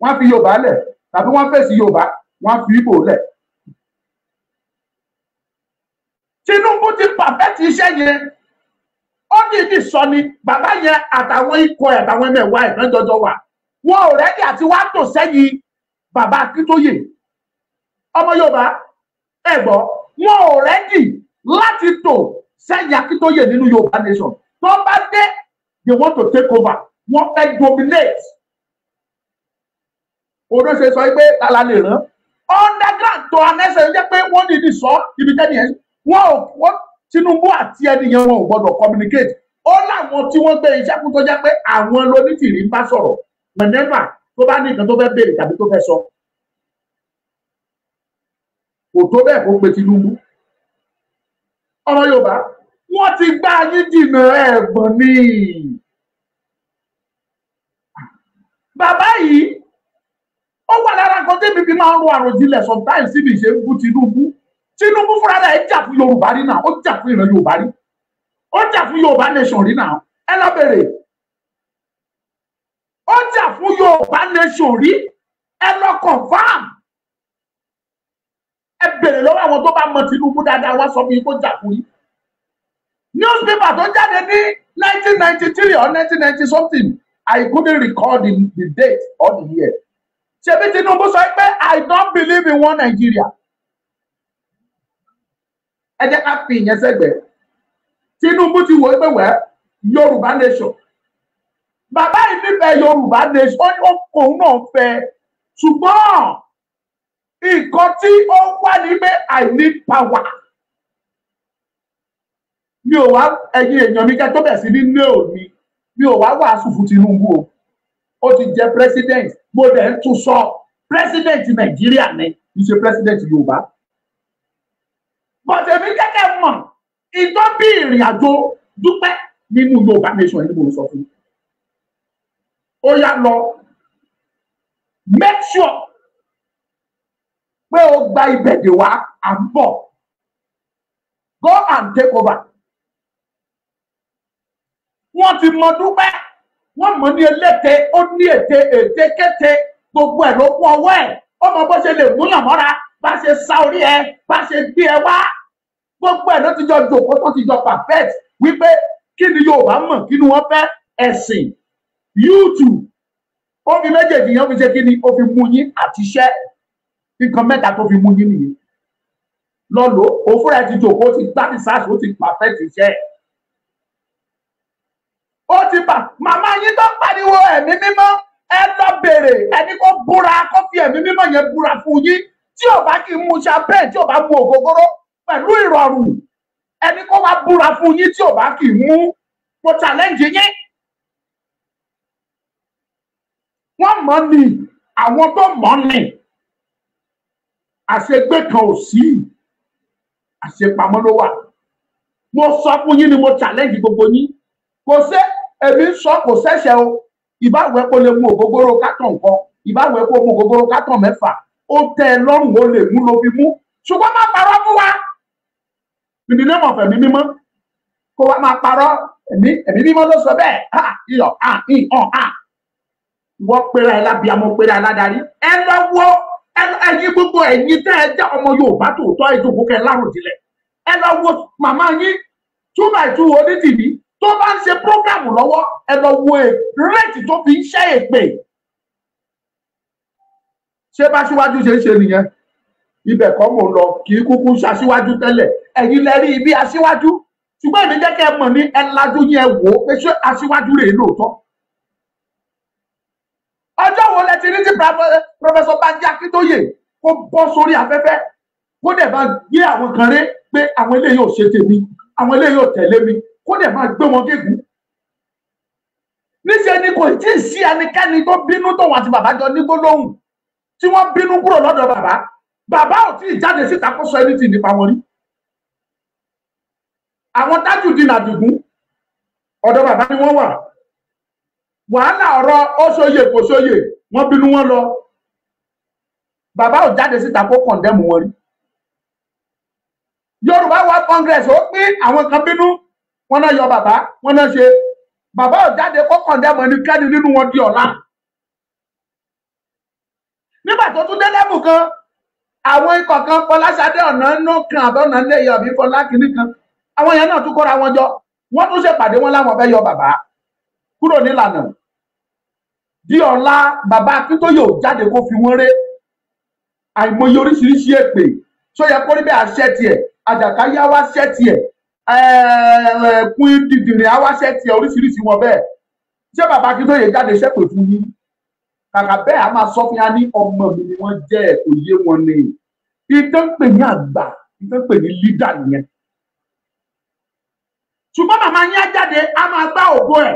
wọ́n fi Yorùbá lẹ̀ tàbí wọ́n fèsì Yorùbá wọ́n fi Ìgbò lẹ̀. Tinubu ti pàfẹ́tì iṣẹ́ yẹn ó dìídì sọ ni bàbá yẹn àtàwọn ikọ̀ ẹ̀ àtàwọn ẹ̀mẹ̀wá ẹ̀ náà jọjọ wà wọn ò rẹ́dí àti wá tò sẹ́yìn bàbá Akíntóyè ọmọ Yorùbá ẹ̀ gbọ́ wọn ò rẹ́dí láti tò sẹ́yìn Akíntóyè nínú Yorùbá nation tó bá dé they want to take over wọ́n fẹ́ dominate odò ṣe sọ pé tala lè rán underground tó anẹ́sẹ̀ jẹ́ pé wọ́n dìídì sọ ibi tẹ́ni ẹ̀ wọ́n Tinubu àti ẹni yẹn wọn ò gbọdọ̀ communicate ó láwọn tí wọ́n gbé iṣẹ́ fún tó jẹ́ pé àwọn lónítìrí ń bá sọ̀rọ̀ whenever tó bá ní nǹkan tó fẹ́ béèrè tàbí tó fẹ́ sọ kò tó bẹ́ẹ̀ kó pe Tinubu ọmọ Yorùbá wọ́n ti gbá yín jìnnà ẹ̀gbọ́n ni bàbá yìí ó wà lára nǹkan tẹ́mi fi máa ń ro àròjinlẹ̀ sometimes síbi ìṣe ń bú Tinubu fúnra rẹ̀ jà fún Yorùbá rí náà ó jà fún ìran Yorùbá rí ó jà fún Yorùbá nation rí náà ẹ lọ bèrè ó jà fún Yorùbá nation rí ẹ lọ confam ẹ bèrè lọ́wọ́ àwọn tó bá mọ Tinubu dáadáa wá sọ fún yín kó jà fún yín newspaper tó jáde ní 1993 or 1990 something I couldn't recall the date or the year ṣebí Tinubu sọ pé I don't believe in one Nigeria ẹ jẹ́ ká fi ìyẹn sẹ́gbẹ̀ẹ́ Tinubu ti wò ó pé wẹ́ Yorùbá nation bàbá yìí nífẹ̀ẹ́ Yorùbá nation ó kòun náà fẹ́ ṣùgbọ́n nǹkan tí ó wà ní pé I need power mi ò wá ẹ̀yin èèyàn mi kẹ́ tó bẹ̀ sí ní òní mi ò wá wàásù fún Tinubu o ó ti jẹ́ president mo dẹ̀ ń tún sọ president Nàìjíríà ni kì í ṣe president Yorùbá. But èmi kẹ́kẹ́ mọ̀ ìtọ́ bí ìrìn àjò Dúpẹ́ nínú Yorùbá nation ẹni mo sọ fún yín. Ó yá lọ make sure pé o gba ìbẹ̀dẹ̀ wá à ń bọ̀ go and take over. Wọ́n ti mọ Dúpẹ́ wọ́n mọ̀ ní eléte, ó ní ète kété, gbogbo ẹ̀ ló kún ọwọ́ ẹ̀, ó mọ bó ṣe lè múyàn mọ́ra, bá ṣe sá orí ẹ, bá ṣe gbé ẹ wá, gbogbo ẹ̀ ló ti jọ jòkó tó ti jọ perfect wípé kí ni Yorùbá mọ̀, kí ni wọ́n fẹ́, ẹ̀sìn, YouTube, ó fi méjèèjì yẹn ó fi ṣe kí ni, ó fi mú yín àti iṣẹ́, nǹkan mẹ́ta tó fi mú yín nìyẹn. Lọ́lọ́ òfúra ẹ ti jòkó, ó ti gbá research, ó ti perfect iṣẹ́. Ó ti bà màmá yín tó pariwo ẹ̀mí mímọ́, ẹ lọ bèrè ẹni kó búra, kó fi ẹ̀mí mímọ́ yẹn búra fún yín. Tí ò bá kí mu champagne, tí ò bá mu ògógóró pẹ̀lú ìrọ̀rùn, ẹni kó wá búra fún yín tí ò bá kí mu. Mo challenge yín. Wọ́n mọ̀ ní àwọn tó mọ̀ ní àṣegbé kan ò sí, àṣepamọ́ ló wà. Mo sọ fún yín ni mo challenge gbogbo yín. Kò sí èmi sọ kò ṣẹ̀ṣẹ̀ o. Ìbáwẹ̀ kó lè mu ògógóró kátàn kan, ìbáwẹ̀ kó mu ògógóró kátàn mẹ́fà, ó tẹ́ ẹ lọ́rùn, ó lè mú ló fi mú. Ṣùgbọ́n má parọ́ fún wa. Ìdílé mọ̀ fẹ̀mí mímọ́. Kó wá máa parọ́ ẹ̀mí mímọ́ ló sọ bẹ́ẹ̀. Iyọ̀ wọ́n pera ẹ lábíamọ, pera ẹ ládarí. Ẹ lọ wo ẹ̀yin gbogbo ẹ̀yin tẹ́ ẹ jẹ́ ọmọ Yorùbá tòótọ́ ìjókòó kẹ láròjinlẹ̀. Ẹ lọ wo màmá yín 2x2 Onitiri tó bá ń ṣe prógrámù lọ́wọ́, ẹ lọ wo réètì tó fi ń ṣẹ́ èpè. Ṣé bá síwájú ṣe ń ṣe nìyẹn? Ibẹ̀ kọ́ mò ń lọ, kì í kúkú ṣaṣíwájú tẹ́lẹ̀. Ẹ̀yin lẹ rí ibi aṣíwájú. Ṣùgbọ́n èmi jẹ́ kẹ́ ẹ mọ̀ ní ẹ lajú yẹn wò ó pé ṣé aṣíwájú rèé lóòótọ́. Ọjọ́ wo lẹ ti rí tí Professor Banji Akintoye kó bọ́ sórí afẹ́fẹ́ kó dẹ̀ máa gbé àwọn kan ré pé àwọn eléyìí ò ṣe tèmi, àwọn eléyìí ò tẹ̀lé mi, kó dẹ̀ máa gbé wọn gégùn. Níṣẹ́ ni kò tí ì sí ẹnikẹ́ni tó bínú tóun àti bàbá jọ ní gbólóhùn tí wọ́n bínú kúrò lọ́dọ̀ bàbá. Bàbá ò tí ì jáde síta kó sọ anything nípa wọn rí. Àwọn Tajudeen Adigun ọ̀dọ̀ bàbá ni wọ́n wà. Wàhálà ọ̀rọ̀ ó ṣòye kò ṣòye, wọ́n bínú wọn lọ. Bàbá ò jáde síta kó condemn wọn rí. Yorùbá World Congress ó pín àwọn kan bínú, wọn náà yọ bàbá, wọn náà ṣe. Bàbá ò jáde kó condemn ẹnikẹ́ni nínú wọn di ọ̀la. Nígbà tó tún dé level kan, àwọn ikọ̀ kan Fọláṣadé ọ̀nà inú kan àbọ̀nà lè yọ bí Fọlá kìíní kan, àwọn yẹn náà tún kóra wọn jọ, wọ́n tún ṣèpàdé wọn láwọn fẹ́ yọ bàbá kúrò nílànà. Di ọ̀la bàbá Akíntóyè ò jáde kó fi wọ́n ré. Àìmọye oríṣiríṣi èpè tó yẹ kó rí bẹ́ẹ̀ àṣẹ tiẹ̀, Àjàkáyé wá ṣẹ́ tiẹ̀, Kún Dìdìrìn wá ṣẹ́ tiẹ̀, oríṣiríṣi wọn bẹ́ẹ̀. Ṣé bàbá Akíntóyè jáde ṣépè fún yín? Kàkà bẹ́ẹ̀ a máa sọ fún yá ní ọmọ mi ni wọ́n jẹ́, kò yé wọn ni. Ìtàn pè ní àgbà, ìtàn pè ní lídà nìyẹn. Ṣùgbọ́n màmá yín á jáde, a máa gbá ògo ẹ̀,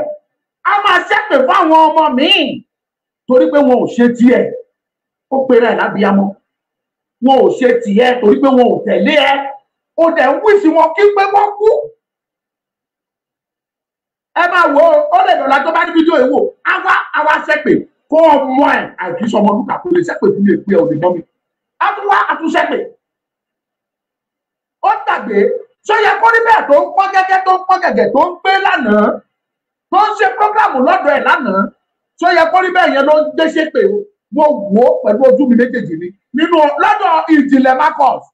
a máa ṣépè fún àwọn ọmọ míì torí pé wọn ò ṣe tiẹ̀. Ó pera ẹ̀ lábíamọ. Wọn ò ṣe tiẹ̀ torí pé wọn ò tẹ̀lé ẹ. Ó dẹ̀ ń wíṣì wọn kí pé wọ́n kú. Ẹ máa wò ó lè dọ̀la tó bá ní fídíò yìí wò, àwa ṣépè kó ọmọ ẹ̀ àìkísọ ọmọ lùkà kò lè ṣépè fún mi pé ọ̀dẹ̀ mọ́ mi. A tún wá àtúnṣépè. Ó tàgbé ṣó yẹ kó rí bẹ́ẹ̀ tó ń pọ́n gẹ́gẹ́ tó ń pọ́n gẹ̀gẹ̀ tó ń gbé lánàá tó ń ṣe prógrámù lọ́dọ̀ ẹ̀ lánàá ṣó yẹ kó rí bẹ́ẹ̀ yẹn ló ń gbé ṣépè o. Mo wò ó pẹ̀lú ojú mi méjèèjì ni nínú lọ́dọ̀ ìjìnlẹ̀ Marcus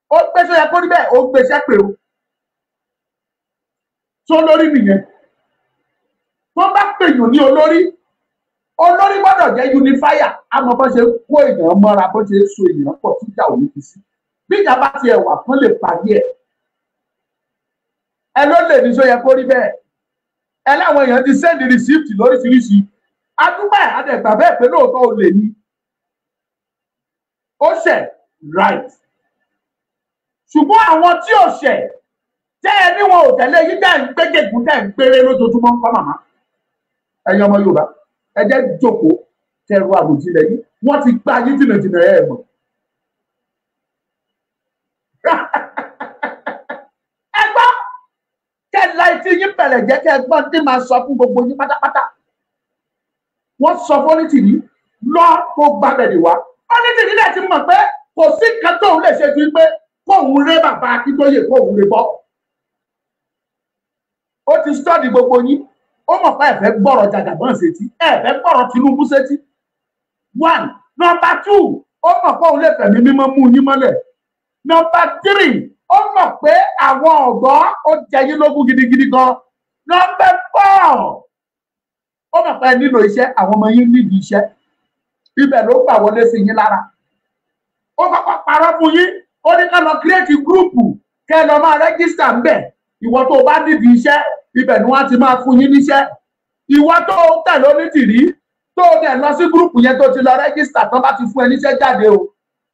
ó gbé ṣó yẹ kó rí bẹ́ẹ̀ ó gbé ṣépè o. Ṣó lórí nìyẹn tó bá pèyàn ní olórí gbọ́dọ̀ jẹ́ unifier. Àmọ́ bó ṣe kó èèyàn mọ́ra, bó ṣe so èèyàn pọ̀ tí ìjà ò ní fi sí. Bí ìjà bá tiẹ̀ wà kán lè parí ẹ̀. Ẹ ló lè ní ṣó yẹ kó rí bẹ́ẹ̀. Ẹ láwọn èèyàn ti send receipt lóríṣiríṣi. Adúgbò ẹ̀ adẹ̀gbà bẹ́ẹ̀ pé lóòótọ́ ò lè ní. Ó ṣẹ̀ right. Ṣùgbọ́n àwọn tí ò ṣẹ̀ tẹ́ ẹ ní wọn ò tẹ̀lé yín tẹ́ ń gbégégún tẹ́ ń gbére lójoojúmọ́ ń kọ́ màmá. Ẹ̀yin ọmọ Yorùbá ẹ jẹ́ jókòó kẹrù àròjinlẹ̀ yìí, wọ́n ti gbá yín jìnnàjìnnà ẹ̀ mọ̀. Ẹ gbọ́ kẹ́la etí yín bẹ̀rẹ̀ jẹ́ kẹ́ ẹ gbọ́n tí máa sọ fún gbogbo yín pátápátá. Wọ́n sọ fún Onitiri lọ kó gbàgbẹ̀dẹ̀ wá. Onitiri náà ti mọ̀ pé kò sí nǹkan tóun lè ṣe ju pé kóun ré bàbá Akíntóyè kóun ré bọ́. Ó ti stọ́ọ̀dì gbogbo yín. ó mọ̀ pé ẹ fẹ́ gbọ́rọ̀ Jagaban sétí, ẹ fẹ́ gbọ́rọ̀ Tinubu sétí. 1. Number 2, ó mọ̀ pé òun lè fẹ̀mí mímọ́ mú yín mọ́lẹ̀. Number 3, ó mọ̀ pé àwọn ọ̀dọ́ ó jẹ yín lógún gidigidi gan. Number 4, ó mọ̀ pé ẹ nílò iṣẹ́, àwọn ọmọ yín nídìí iṣẹ́. Ibẹ̀ ló gbà wọlé sí yín lára. Ó kọ́kọ́ parọ́ fún yín, ó ní ká lọ create gúrùpù kẹ́ lọ máa rẹ́gísítà ń bẹ̀. Ìwọ tó bá nídìí iṣẹ́, ibẹ̀ ni wọ́n ti máa fún yín níṣẹ́. Ìwọ tó tẹ̀lé Onítìrí, tó dẹ̀ lọ sí gúrùpù yẹn tó ti lọ rẹ́gísítà tán bá ti fún ẹ níṣẹ́ jáde o.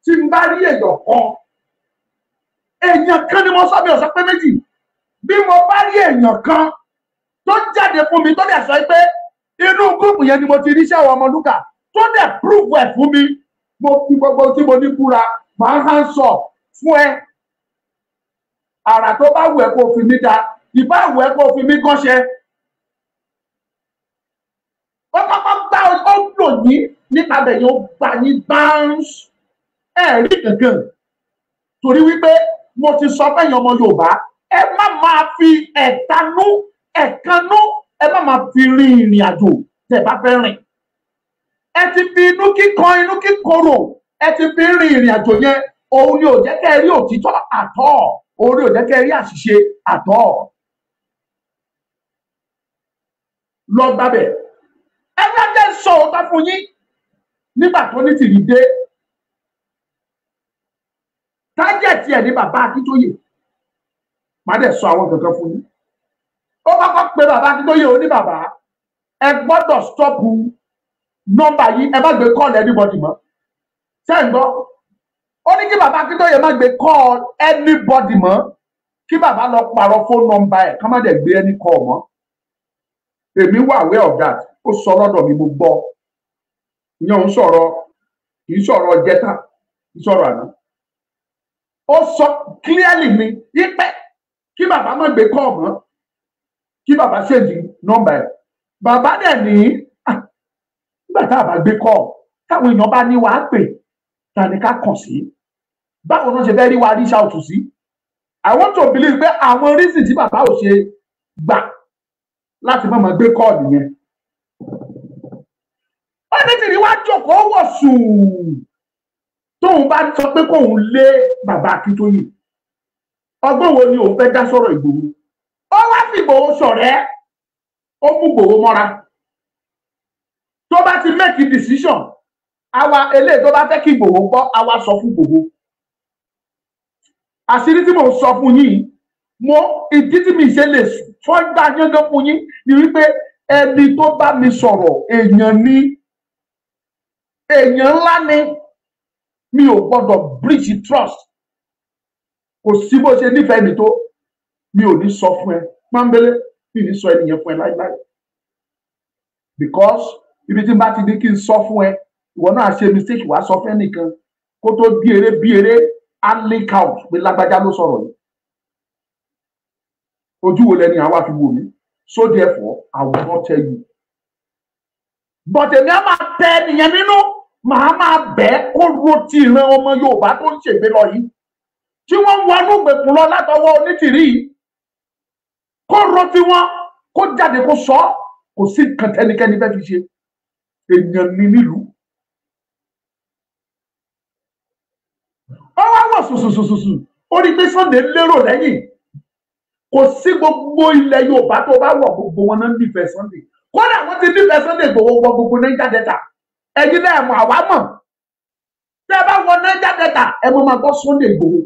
Tí n bá rí èèyàn kan ni mo sọ mi ò sọ pé méjì. Bí mo bá rí èèyàn kan tó jáde fún mi tó dẹ̀ sọ pé inú gúrùpù yẹn ni mo ti ríṣẹ́ àwọn Ọmọlúkà tó dẹ̀ prove ẹ̀ fún mi, mo fi gbogbo tí mo ní búra máa hands up fún ẹ. Àrà tó bá wù ẹ́ kó fi mí dá, ìbá wù ẹ́ kó fi mí gánṣẹ́. Ó kọ́kọ́ gbá ó lò yín nípa bẹ̀yìn ó gbà yín bounce. Ẹ rí kankan. Torí wípé mo ti sọ fẹ́yìn ọmọ Yorùbá, ẹ má máa fi ẹ̀tanú ẹ má máa fi rin ìrìn àjò tẹ́ bá fẹ́ rìn. Ẹ ti fi inú kíkorò ẹ ti fi rin ìrìn àjò yẹn. Òun ni ò jẹ́ kẹ́ ẹ rí òtítọ́ àtọ́, òun ni ò jẹ́ kẹ́ ẹ rí àṣìṣe àtọ́. Lọ gbàbẹ̀. Ẹ bá jẹ́ sọ òótọ́ fún yín nígbà tó Onítìrí dé. Tájẹ̀tì ẹ̀ ní bàbá Akíntóyè. Má dẹ̀ sọ àwọn kankan fún yín. Ó kọ́kọ́ pe bàbá Akíntóyè ó ní bàbá, ẹ gbọ́dọ̀ stọ́pù nọ́mbà yìí, ẹ má gbé call anybody mọ́. Ṣé ń gbọ́? Ó ní kí bàbá Akíntóyè má gbé call anybody mọ́, kí bàbá lọ pààrọ̀ phone number ẹ̀ ká má dẹ̀ gbé any call mọ́. Èmi wà aware of that. Ó sọ lọ́dọ̀ mi mo gbọ́. Ìyẹn ò ń sọ̀rọ̀, kì í sọ̀rọ̀ jẹ́ta, kì í sọ̀rọ̀ àná. Ó sọ clearly mi yípẹ́ kí bàbá má gbé call mọ́, kí bàbá ṣèjì nọ́mbà ẹ̀. Bàbá dẹ̀ ní nígbà tá a bá gbé call, táwọn èèyàn bá ní wàá pè, ta ni ká kàn sí? Báwo náà ṣe fẹ́ rí wa reach out sí? I want to believe pé àwọn reason tí bàbá ò ṣe gbà láti má máa gbé call yẹn. Onítìrí wá jókòó wọ̀ sùn. Tóun bá sọ pé kóun lé bàbá Akíntóyè, ọgbọ́n wo ni òun fẹ́ dá sọ̀rọ̀ Ìgbòho? Ó wá fi Ìgbòho ṣọ̀rẹ́, ó mú Ìgbòho mọ́ra. Tó bá ti make a decision, àwa eléyìí tó bá fẹ́ kí Ìgbòho gbọ́, àwa sọ fún Ìgbòho. Àṣírí tí mo sọ fún yín, ìdí tí mi ṣe lè fọ́ gbà yángán fún yín ni wípé ẹni tó bá mi sọ̀rọ̀ èèyàn ńlá ni. Mi ò gbọ́dọ̀ breach trust. Kò sí bó ṣe nífẹ̀ẹ́ mi tó, mi ò ní sọ fún ẹ pọ́nbélé, mi ní sọ ẹnìyẹn fún ẹ láíláí. Because ibi tí n bá ti ní kí n sọ fún ẹ, ìwọ náà ṣe mistake wàá sọ fún ẹnìkan kó tó bí eré á link out pé lágbájá ló sọ̀rọ̀ yìí. Ojú wo lẹni àwa fi wò mí? So therefore I will not tell you. But èmi á máa tẹ ẹnìyẹn nínú. Màá máa bẹ́ẹ̀ kó ro ti ìran ọmọ Yorùbá tó ń ṣègbè lọ yìí, tí wọ́n ń wọnú ìgbèkùn lọ látọwọ́ Onítìrí yìí, kó ro ti wọn, kó jáde kó sọ, kò sí nǹkan tẹ́nikẹ́ni fẹ́ fi ṣe. Èèyàn ni nílùú. Ó wá wọ̀ sùsùsùsùsù, ó rí pé Sunday lérò lẹ́yìn. Kò sí gbogbo ilẹ̀ Yorùbá tó bá wọ̀, gbogbo wọn náà nífẹ̀ẹ́ Sunday. Kódà wọ́n ti nífẹ̀ẹ́ Sunday Igboho wọ gbogbo Niger Delta. Ẹ̀yin náà mọ̀ àwa mọ̀. Tẹ́ ẹ bá wọ Niger Delta, ẹ mọ̀ máa gbọ́ Sunday Igboho.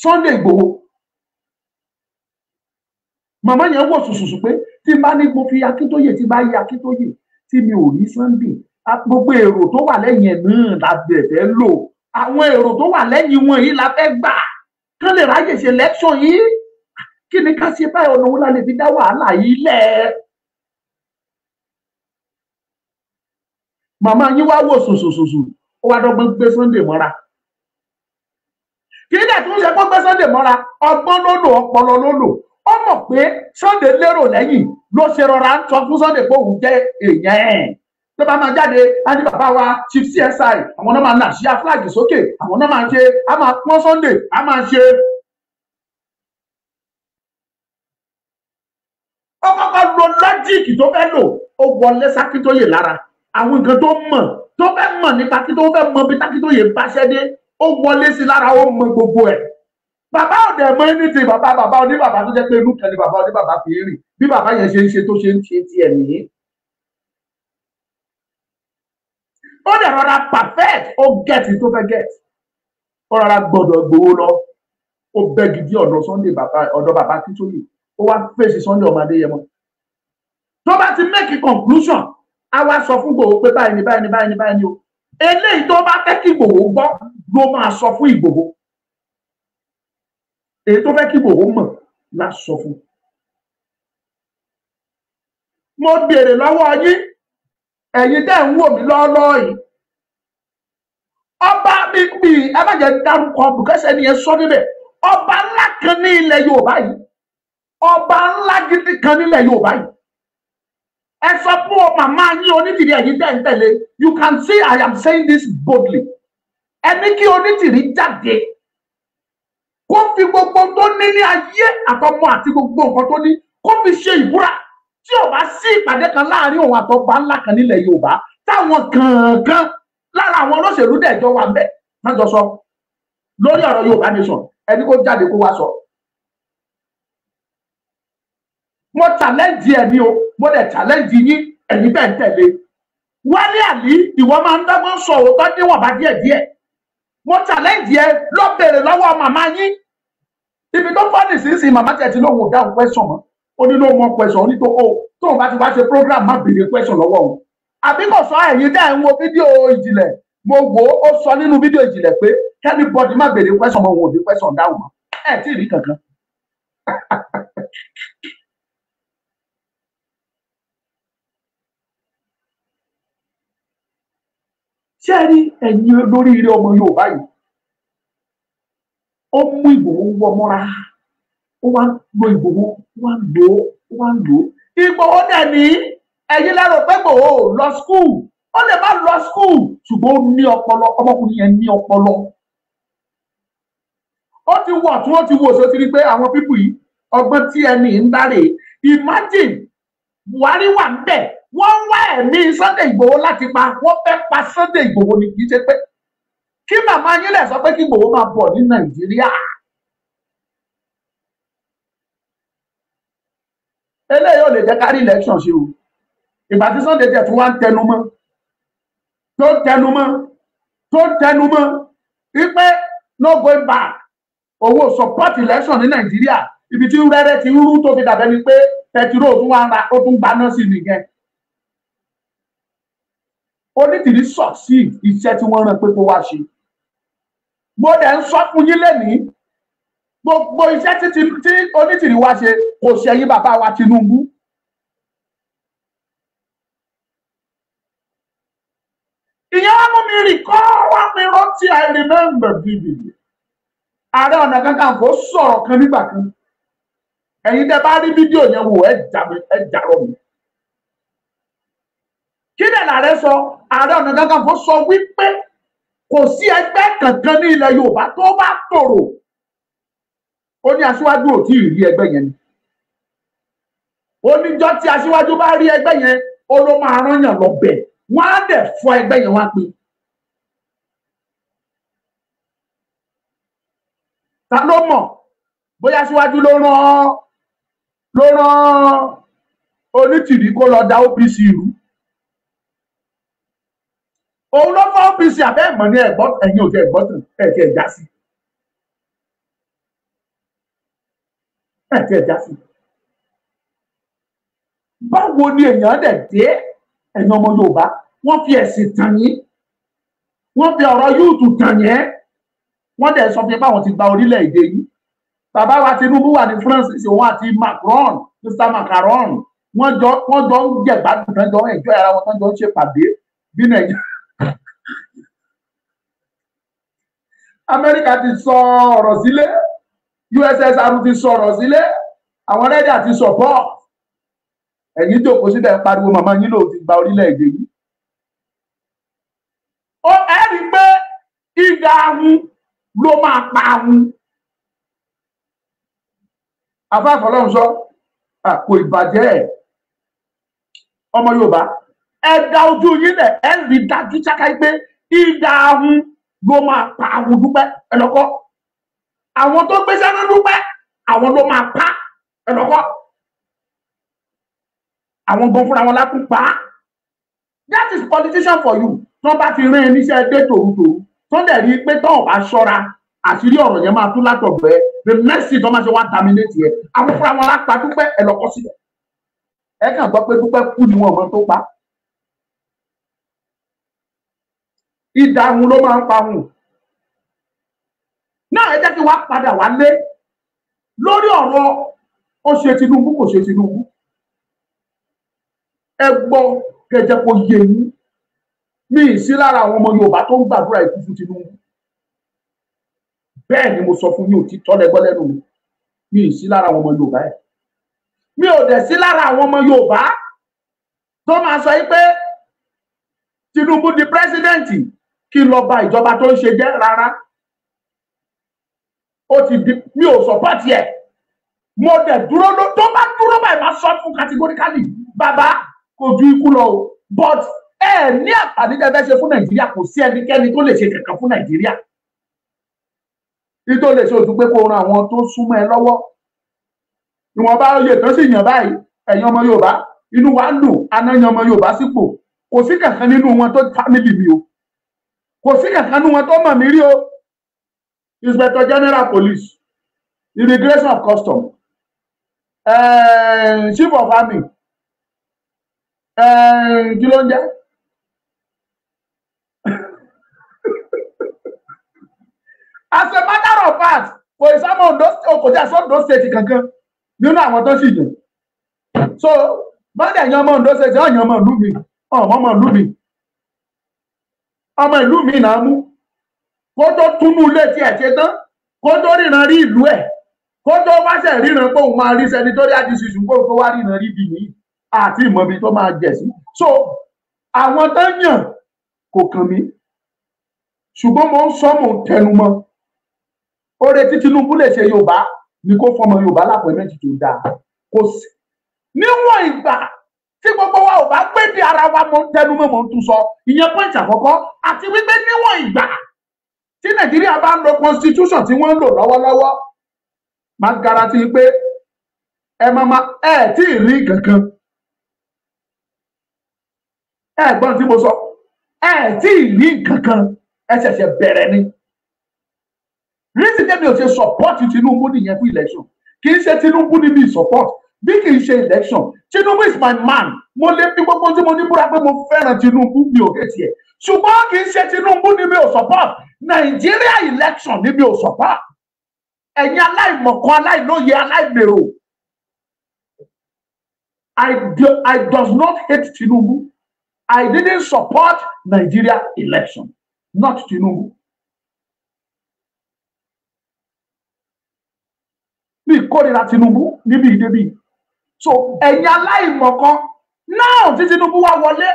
Sunday Igboho. Màmá yẹn wò sùsùsù pé tí n bá ní mo fi Akíntóyè, tí n bá yí Akíntóyè, tí mi ò ní Sunday, gbogbo èrò tó wà lẹ́yìn ẹ̀ náà la bẹ̀rẹ̀ lò. Àwọn èrò tó wà lẹ́yìn wọn yìí la fẹ́ gbà. Kán lè ráyè ṣe election yìí. Kí ni ká ṣe báyìí, ọ̀nà wo la lè fi dá wàhálà yìí lẹ̀? Màmá yín wá wò sùsùsùsù, ó wá dọ́gbọ́n gbé Sunday mọ́ra. Kì í dẹ̀ tún ṣe kó gbé Sunday mọ́ra, ọgbọ́n ló lò, ọpọlọ ló lò. Ó mọ̀ pé Sunday lérò lẹ́yìn ló ṣe rọra ń sọ fún Sunday pé òun jẹ́ èèyàn ẹ̀. Tó bá máa jáde, á ní bàbá wa Chief CSI, àwọn náà máa nà sí fúláàgì sókè, àwọn náà máa ṣe, á máa pọ́n Sunday, á máa ṣe. ó kọ́kọ́ lo lọ́jíìkì tó fẹ́ lò ó wọlé sákítóyè lára àwọn nǹkan tó fẹ́ mọ̀ nípa kí tó fẹ́ mọ bí tákítóyè bá ṣẹ́ dé ó wọlé sí lára ó mọ gbogbo ẹ̀. Bàbá ò dẹ̀ mọ anything bàbá oníbàbá tó jẹ́ pé inú kan ni bàbá oníbàbá fi ń rìn bí bàbá yẹn ṣe ń ṣe tó ṣe ń ṣe tiẹ̀ nìyí. Ó dẹ̀ rọra perfect ó gẹ̀tì tó fẹ́ gẹ̀tì ó rọra gbọ́dọ̀ gbowó lọ ó bẹ́ gidi ọ̀dọ̀ bàbá Akíntóyè ó wá fèsì Sunday ọmọ Adéyẹmọ. Tó bá ti make conclusion a wá sọ fún Ìgbòho pé báyìí ni o eléyìí tó bá fẹ́ kí Ìgbòho gbọ́ ló máa sọ fún Ìgbòho èyí tó fẹ́ kí Ìgbòho mọ̀ la sọ fún. Mo béèrè lọ́wọ́ yín ẹ̀yin dẹ̀ ń wò mí lọ́ọ́lọ́ọ́ yìí ọba mi ẹ má jẹ́ dárúkọ bùkẹ́sẹ̀ ni ẹ sọ níbẹ̀ ọba ńlá kan ní ilẹ̀ Yorùbá yìí ọba ńlá gidi kan nílẹ̀ Yorùbá yìí ẹ sọ fún màmá yín Onítìrí ẹ̀yin dẹ̀ ń tẹ̀lé you can see I am saying this boldly ẹni kí Onítìrí jáde kó fi gbogbo tó ní ní ayé àtọmọ àti gbogbo nǹkan tó ní kó fi ṣe ìbúra tí ò bá sí ìpàdé kan láàrin òun àtọba ńlá kan nílẹ̀ Yorùbá táwọn kankan lára àwọn olóṣèlú dẹjọ wà bẹ́ẹ̀ má jọ sọ lórí ọ̀rọ̀ Yorùbá nation ẹni kó jáde kó wá sọ. Mo challenge ẹ ní o mo dẹ̀ challenge yín ẹ̀yin bẹ́ẹ̀ ń tẹ̀lé Wálé Àlí ìwọ máa ń dágbọn sọ òótọ́ níwọ̀n bá díẹ̀díẹ̀ mo challenge ẹ lọ bèrè lọ́wọ́ màmá yín ibi tó fọ́ nísinsìnyí màmá tẹ̀ tí lóun ò dáhùn question mọ́ ó ní ló mọ question ó ní tóun bá ti wá ṣe program má bèrè question lọ́wọ́ òun àbí kò sọ ẹ̀yin dẹ́ ń wo fídíò ìjìnlẹ̀ mo wò ó sọ nínú fídíò ìjìnlẹ̀ pé kẹ́nìbọ̀dì má bèrè question mọ́ òun ò ní question dáhùn mọ́ ẹ̀ tí ì rí kankan. ṣé ẹ rí ẹ̀yin lórí ilé ọmọ Yorùbá yìí ó mú Ìgbòho wọ mọ́ra ó wá lo Ìgbòho ó wá ń lò Ìgbòho dẹ̀ ní ẹ̀yin lẹ́rọ pé Ìgbòho lọ skul ó lè má lọ skul ṣùgbọ́n ó ní ọpọlọ ọmọkùnrin yẹn ní ọpọlọ ó ti wọ̀ tí wọ́n ti wò ṣó ti rí pé àwọn pípù yìí ọgbọ́n tí ẹni ń dáre imagine Buhari wà ń bẹ̀ wọ́n wá ẹ̀mí Sunday Ìgbòho láti pa wọ́n fẹ́ pa Sunday Ìgbòho ní kì í ṣe pé kí màmá yín lè sọ pé kí Ìgbòho máa bọ̀ ní Nàìjíríà. Eléyìí ò lè jẹ́ kárí election ṣe o ìgbà tí Sunday jẹ́ tí wọ́n ń tẹnumọ́ wípé no going back owó support election ní Nàìjíríà ibi tí rẹ́rẹ́ ti rú tó fi dàbẹ́ ni pé pẹtiró tún wá ń ra ó tún gbaná sí nìyẹn. Onítìrí succeed iṣẹ́ tí wọ́n rán pé kó wá ṣe. Mo dẹ̀ ń sọ fún yín lénìí gbogbo iṣẹ́ tí Onítìrí wá ṣe kò ṣẹ̀yìn bàbá wa Tinubu. Ìyẹn wá mú mi rìn kọ́ wá mi rántí I remember vividly. Ààrẹ Ọ̀nà Kakanfò sọ̀rọ̀ kan nígbà kan. Ẹ̀yin tẹ́ bá rí fídíò yẹn wò ẹ jàrọ̀ mi. Kí ni ààrẹ sọ? Ààrẹ Ọ̀nà Kakanfò sọ wípé kò sí ẹgbẹ́ kankan ní ilẹ̀ Yorùbá tó bá tòrò. Ó ní Aṣíwájú ò tí ì rí ẹgbẹ́ yẹn ni. Ó níjọ́ tí Aṣíwájú bá rí ẹgbẹ́ yẹn ó ló máa rán yàn lọ bẹ̀. Wọ́n á dẹ̀ fọ́ ẹgbẹ́ yẹn wá pé. Ta ló mọ̀? Bóyá Aṣíwájú ló rán Onítìrí kó lọ da OPC rú. Òun ló fọ́ OPC àbẹ́ ìmọ̀ ní ẹ̀yin ò jẹ́ ẹ̀gbọ́tàn ẹ̀jẹ̀ ẹ̀já sí. Ẹ̀jẹ̀ ẹ̀já sí. Báwo ni èèyàn dẹ̀ dé ẹ̀yin ọmọ Yorùbá wọ́n fi ẹ̀sìn tàn yín wọ́n fi ọ̀rọ̀ yúùtù tàn yẹn wọ́n dẹ̀ sọ pé báwọn ti gba orílẹ̀-èdè yìí. Bàbá wa Tinubu wà ní France òun àti Macron Mr. Macron wọ́n jọ ń jẹ̀gbádùn tán jọ ń ẹ̀jọ́ ara wọn tán jọ ń ṣèpàdé bí Nàìjíríà. Amẹ́ríkà ti sọ ọ̀rọ̀ sílé USSR ti sọ ọ̀rọ̀ sílé àwọn rẹ́dí àti support ẹ̀yin jókòó síbẹ̀ ń pariwo màmá yín ló ti gba orílẹ̀-èdè yìí. Ó rí pé ìdá ahun ló máa pa ahun. Afáfọlọ́run sọ kò ìbàjẹ́ ọmọ Yorùbá ẹ dá ojú yín lẹ̀ ẹ rí dájú ṣáká pé ìdá ahun ló máa pa àwọn Dúpẹ́ ẹlọ́kọ́ àwọn tó gbé sẹ́nu Dúpẹ́ àwọn ló máa pa ẹlọ́kọ́ àwọn gan fúnra wọn lákùn pa that is politician for you tó bá ti rán ẹ níṣẹ́ dé tòrútòrú tó dẹ̀ rí i pé tó bá ṣọ́ra àṣírí ọ̀rọ̀ yẹn máa tú látọ̀gbẹ́ the next thing tó máa ṣe wá terminate yẹ àwọn fúnra wọn lápá Dúpẹ́ ẹlọ́kọ́ sílẹ̀ ẹ kàn gbọ́ pé Dúpẹ́ kú ni wọn ọmọ tó pa ìdáhùn ló máa ń pa hùn náà ẹ jẹ́ kí wá padà wálé lórí ọ̀rọ̀ ó ṣe Tinubu kò ṣe Tinubu ẹ gbọ́ kẹjẹ kó yé yín mi ì sí lára àwọn ọmọ Yorùbá tó ń gbàdúrà ikú fún Tinubu bẹ́ẹ̀ ni mo sọ fún yín òtítọ́ lẹ́gbọ́ lẹ́nu mi ì sí lára àwọn ọmọ Yorùbá ẹ̀ mi ò dẹ̀ sí lára àwọn ọmọ Yorùbá tó máa sọ pé Tinubu di pírẹsidẹ́ǹtì kí lọ bà ìjọba tó ń ṣe jẹ́ rárá ó ti di mi ò sọpọ́tì ẹ̀ mo dẹ̀ dúró tó bá dúró báyìí máa sọ fún categorically bàbá kò ju ikú lọ o but ẹ ní àǹfààní tẹ́ fẹ́ ṣe fún Nàìjíríà kò sí ẹnikẹ́ni tó lè ṣe kankan fún Nàìjíríà tó lè ṣe ojú pé kó ran àwọn tó súnmọ́ ẹ lọ́wọ́ ìwọ̀nba oyè tó sì yàn báyìí ẹ̀yin ọmọ Yorùbá inú wa ń dùn anáyan ọmọ Yorùbá sípò kò sí kankan nínú wọn tó fámìlì mi o kò sí kankan nínú wọn tó mọ̀ mí rí o Inspector General Police Immigration of Custom Chief of Army kí ló ń jẹ́ as a matter of fact kò ìsámọ̀ Ondo State kankan nínú àwọn tó sì yàn so bọ́dẹ̀ yan ọmọ Ondo State ọ̀yàn ọmọ ìlú mi ọmọ ìlú mi ọmọ ìlú mi náà mú kó tó túnú ilé tí ẹ̀ ṣe tán kó tó ríran rí ìlú ẹ̀ kó tó wáṣẹ̀ ríran pé òun máa rí senatorial decision kó tó wá ríran rí bìí àti ìmọ̀bi tó máa jẹ̀ sí so àwọn tó yàn kò kàn mí ṣùgbọ́n mo ń sọ mò ń tẹnu mọ́ oore tí Tinubu lè ṣe Yorùbá ni kó fọmọ Yorùbá lápẹ̀mẹ́tì tó dáa kò sí níwọ̀n ìgbà tí gbogbo wa ò bá gbé di ara wa mo ń tẹnu mọ́ mo ń tún sọ ìyẹn pọ́ìntì àkọ́kọ́ àti wípé níwọ̀n ìgbà tí Nàìjíríà bá ń lo constitution tí wọ́n ń lò lọ́wọ́lọ́wọ́ máa garanti pé ẹ tí ì rí kankan ẹ gbọ́n tí mo sọ ẹ tí ì rí kankan ẹ ṣẹ̀ṣẹ̀ bẹ̀rẹ̀ ni reason tẹ́mi ò ṣe support Tinubu nìyẹn fún election kì í ṣe Tinubu ní mi support bí kì í ṣe election Tinubu is my man mo lè fi gbogbo tí mo ní búra pé mo fẹ́ràn Tinubu mi ò hate ẹ̀ ṣùgbọ́n kì í ṣe Tinubu ní mi ò support Nigeria election ní mi ò support ẹ̀yin aláìmọ̀kan aláìlóye aláìmèrò I does not hate Tinubu I didn't support Nigeria election not Tinubu. Mi kórìíra Tinubu níbi ìdébí so ẹ̀yin aláìmọ̀kan náà tí Tinubu wá wọlé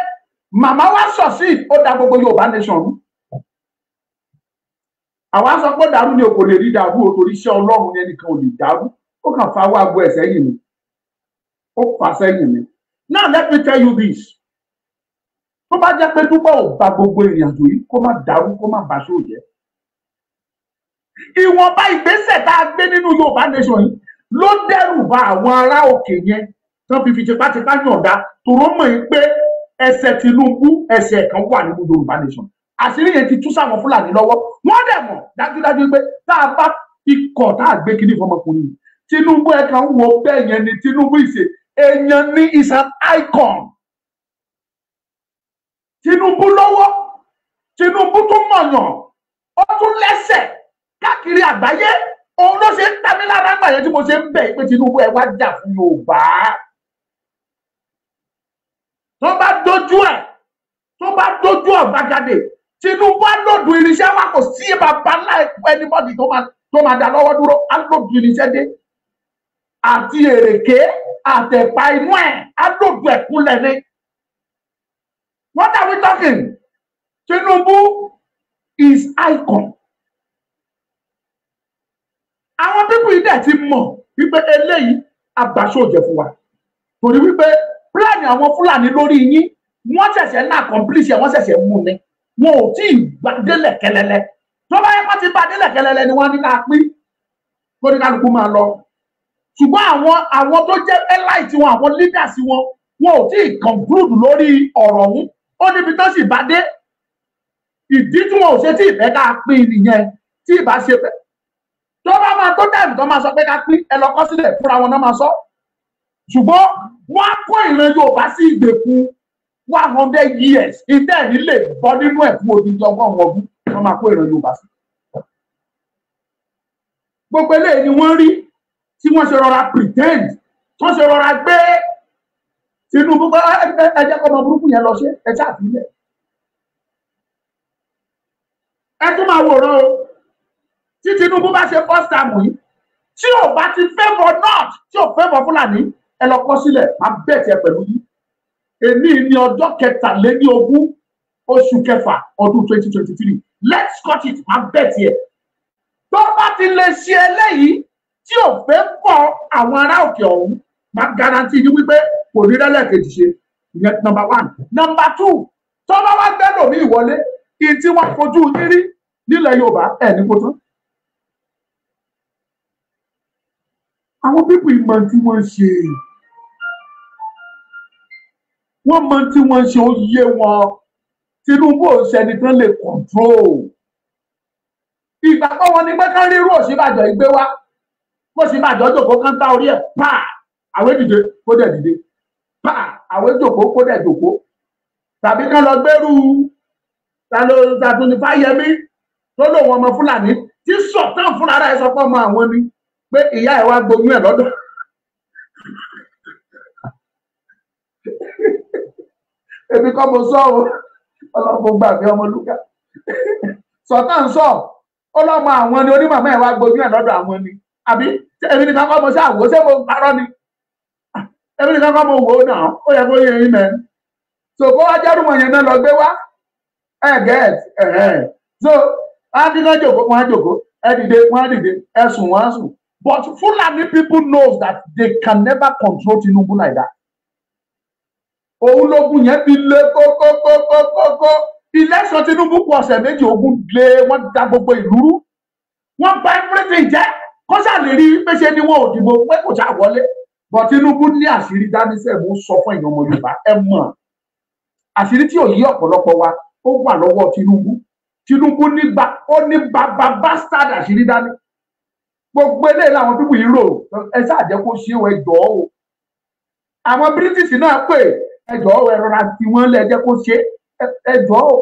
màmá wa succeed ó da gbogbo Yorùbá nation rú àwa sọ pé dàrú ni o kò lè rí dàrú o torí iṣẹ́ Ọlọ́run yẹn nìkan ò lè dàrú ó kàn fa wá gbọ́ ẹ̀sẹ̀ yìí ni ó fà sẹ́yìn ni now let me tell you this tó bá jẹ́ pé Dúpẹ́ ò bá gbogbo ìrìn àjò yìí kó má dàrú kó má bàṣọ jẹ́ ìwọ̀nba ìgbésẹ̀ tá a gbé nínú Yorùbá nation yìí ló dẹ́rù bà àwọn ará òkè yẹn tán fi tipátipá yọ̀ǹda tòró mọ̀ yín pé ẹsẹ̀ Tinubu ẹsẹ̀ kan wà nínú Yorùbá nation àṣírí yẹn ti tú sáwọn Fúlàní lọ́wọ́ wọ́n dẹ̀ mọ̀ dájúdájú pé tá a bá ikọ̀ tá a gbé kíní fọmọkùnrin Tinubu ẹ̀ kan wo bẹ́ẹ̀ yẹn ni Tinubu ìṣe èèyàn ní is an icon Tinubu lọ́wọ́ Tinubu tún mọ̀yàn ó tún lẹ́sẹ̀ káàkiri àgbáyé òun ló ṣe ń ta mí lára ńgbà yẹn tí mo ṣe ń bẹ̀ pé Tinubu ẹ wá jà fún Yorùbá tó bá dojú ọ̀gbagadè Tinubu á lòdù irinṣẹ́ wa kò sí bàbá ńlá anybody tó máa dá lọ́wọ́ dúró á lòdù irinṣẹ́ dé àti èrèké àtẹ̀pá inú ẹ̀ á lòdù ẹ̀kúnlẹ̀ ní. What are we talking? Tinubu is icon. Àwọn pípù yìí dẹ̀ ti mọ̀ wípé eléyìí àgbàṣòjẹ fún wa torí wípé pílánì àwọn Fúlàní lórí yín wọ́n ṣẹ̀ṣẹ̀ náà accomplish wọ́n ṣẹ̀ṣẹ̀ mú ni wọn ò tí ì gbàdélẹ̀ kẹlẹlẹ tó bá yẹ kó ti gbàdélẹ̀ kẹlẹlẹ ni wọ́n ní ká pín kó ní kálukú máa lọ ṣùgbọ́n àwọn tó jẹ́ elite wọn àwọn leaders wọn ò tí ì conclude lórí ọ̀rọ̀ ọ̀hún ó níbi tó sì bá dé ìdí tí wọn ò ṣe tí ìfẹ́ ká pín nìyẹn tí ìbá ṣe bẹ́ẹ̀ tó bá máa tó dàbí tó máa sọ pé ká pín ẹ lọ kọ sílẹ̀ fúnra wọn náà máa sọ ṣùgbọ́n wọ́n á kó ìran Yorùbá sí ìgbèkùn 100 years ìdẹ́ ẹ̀ nílé bọ́ nínú ẹ̀ fún odidi ọgọ́rùn-ún ọdún wọ́n máa kó ìran Yorùbá sí. gbogbo eléyìí ni wọ́n rí tí wọ́n ṣe rọra pretend tí wọ́n ṣe rọra gbé Tinubu ẹ jẹ́ kọ́ ọmọ burúkú yẹn lọ ṣe ẹ ṣáàfilẹ̀. ẹ tún máa wòran o tí Tinubu bá ṣe first time yìí tí ò bá ti favour north tí ò favour Fúlàní ẹ lọ kọ sílẹ̀ máa bẹ́ẹ̀ tiẹ̀ pẹ̀lú yìí èmi ní ọjọ́ 23 oṣù kẹfà ọdún 2023 let's cut it máa bẹ́ẹ̀ tiẹ̀ tó bá ti lè ṣe eléyìí tí ò fẹ́ kọ àwọn ará òkè ọ̀hún máa garanti yìí wípé kò ní rẹ́lẹ̀kejì ṣe ìyẹn number 1 number 2 tó bá wá gbẹ́dọ̀ ní ìwọlé kí tí wọ́n fojú yín rí nílẹ̀ Yorùbá ẹ̀ ní kó tán. àwọn pípù ìmọ̀ tí wọ́n ṣe wọ́n mọ̀ tí wọ́n ṣe ó yé wọn Tinubu ò ṣẹni tán lè control ìgbàgbọ́ wọn ni pé ká rí irú Ọ̀ṣínbàjò ìgbé wá Ọ̀ṣínbàjò jòkó kán tá orí ẹ̀ pa àwé dìde kó dẹ̀ dìde pa àwé jòkó kó dẹ̀ jòkó tàbí kán lọ gbẹ́rù tàtúndì Fáyẹmí tó lò wọn ọmọ Fúlàní tí sọ̀tàn fúnra rẹ̀ sọ pé ọmọ àwọn ni pé ìyá ẹ̀ wá gboyún ẹ̀ lọ́dọ̀ èmi kọ́ mo sọ o ọlọ́pàá gbà mí Ọmọlúkà sọ̀tàn sọ ọlọ́mọ àwọn ni onímọ̀ ẹ̀ wá gboyún ẹ̀ lọ́dọ̀ àwọn ni àbí èmi nìkan kọ́ mo ṣe àwò ṣé mo parọ́ ni èmi nìkan kọ́ mo wò ó náà ó yẹ kó yẹ yín mẹ́rin so kó wá jẹ́rù mọ̀ yẹn náà lọ gbé wá so á dín náà jòkó wọn á jòkó ẹ dìde wọn á dìde ẹ sùn wọn á sùn. But Fulani people knows that they can never control Tinubu like that. Òun lógun yẹn fi lé kókókókókókó. Election Tinubu kù ọ̀sẹ̀ méjì ogun lé wọ́n da gbogbo ìlú rú. Wọ́n bà everything jẹ́. Kó ṣàlè rí pé ṣe ni wọn ò dìbò pé kò ṣá wọlé. But Tinubu ní àṣírí dání sẹ́ẹ̀ mú sọ fún èèyàn ọmọ Yorùbá ẹ mọ̀. Àṣírí tí ò yí ọ̀pọ̀lọpọ̀ wa ó wà lọ́wọ́ Tinubu. Tinubu ní bàbá bastard àṣírí dání. Gbogbo eléyìí làwọn pípù yìí rò ẹ ṣáà jẹ́ kó ṣe é jọ̀ọ́ o àwọn British náà pè ẹ jọ̀ọ́ ẹ rọra tí wọ́n lẹ jẹ́ kó ṣe ẹ jọ̀ọ́ o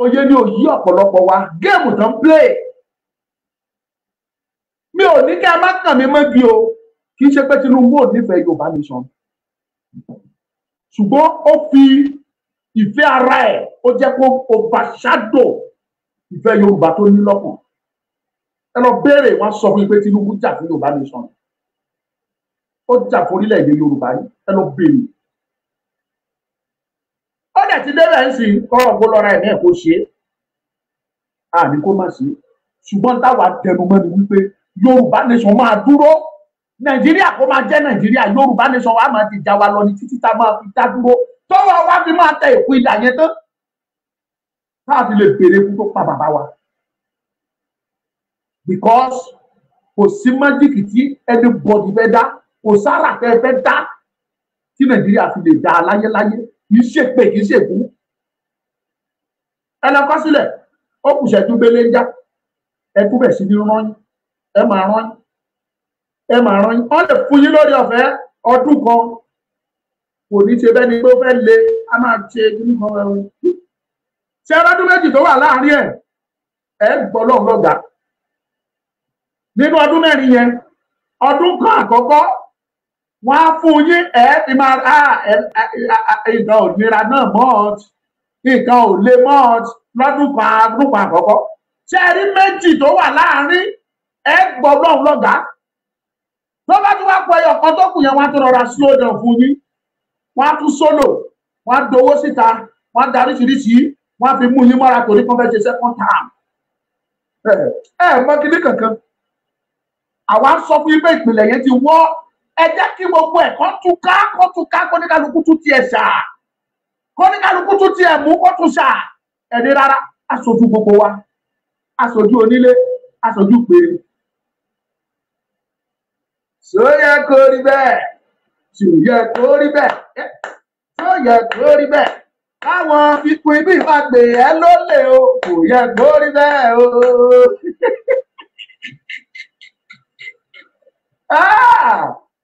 oyè ni òyí ọ̀pọ̀lọpọ̀ wa géèmù tán play mi ò ní kí a má kàn mí mọ́gi o kì í ṣe pé Tinubu ò nífẹ̀ẹ́ Yorùbá nation ṣùgbọ́n ó fi ìfẹ́ ara ẹ̀ ó jẹ́ kó overshadow ìfẹ́ Yorùbá tó ní lọ́kàn ẹ lọ béèrè wọn sọ fún mi pé Tinubu jà fún Yorùbá nation ó jà fún orílẹ̀-èdè Yorùbá yìí ẹ lọ béèrè ó dẹ̀ ti débẹ̀ ń sìn kọ́rọ̀ kó lọ́ra ẹ̀ náà kó ṣe é àní kó má ṣe é ṣùgbọ́n táwa tẹnumọ́ ni wípé Yorùbá nation máa dúró Nàìjíríà kó máa jẹ́ Nàìjíríà Yorùbá nation wa máa ti já wa lọ ní títí tá máa fi dá dúró tọ́wọ́ wa fi máa tẹ ìkú ìdá yẹn tán káàfi lè béèrè fún tó pa bàbá wa because kò sí májíkì tí anybody fẹ́ dá kò sára fẹ́ dá tí Nàìjíríà fi lè dá láyéláyé kì í ṣe pé kì í ṣe fún ẹ lọ kọ sílẹ̀ ó kù ṣẹ́jú gbélé ń já ẹ kú bẹ̀ sí ní rán ẹ máa rán wọ́n lè fún yín lórí ọ̀fẹ́ ọdún kan kò ní ṣe bẹ́ẹ̀ ni pé ó fẹ́ le a máa ṣe nínú kan ẹ̀rọ ṣé ọdún méjì tó wà láàrin ẹ̀ gbọ́ lọ́hùn lọ́gàá nínú ọdún mẹ́rin yẹn ọdún kan àkọ́kọ́ wọ́n á fún yín ti máa nǹkan ò nira náà mọ́ọ̀t nǹkan ò le mọ́ọ̀t lọ́dún kan àkọ́kọ́ ṣé ẹ rí méjì tó wà láàrin gbọ́ lọ́hùn lọ́gàá tó bá tún wá pọ̀ ẹyọ kan tó kù yẹn wọ́n á tún rọra slow down fún yín wọ́n á tún sólò wọ́n á dowó síta wọ́n á daríṣiríṣi wọ́n á fi mú yín mọ́ra torí kan fẹ́ ṣe second term mọ kíní kankan àwa sọ fún yín pé ìpìlẹ̀ yẹn ti wọ́. Ẹ jẹ́ kí gbogbo ẹ̀ kán túká kó ní kálukú tún tiẹ̀ ṣà, kó ní kálukú tún tiẹ̀ mú kó tún ṣà. Ẹni rárá, aṣojú gbogbo wa, aṣojú onílé, aṣojú péré. Ṣó yẹ kó rí bẹ́ẹ̀? Ṣó yẹ kó rí bẹ́ẹ̀? Ṣó yẹ kó rí bẹ́ẹ̀? Káwọn ikú ibi máa gbè ẹ́ lólè o, kò yẹ kó rí bẹ́ẹ̀ o.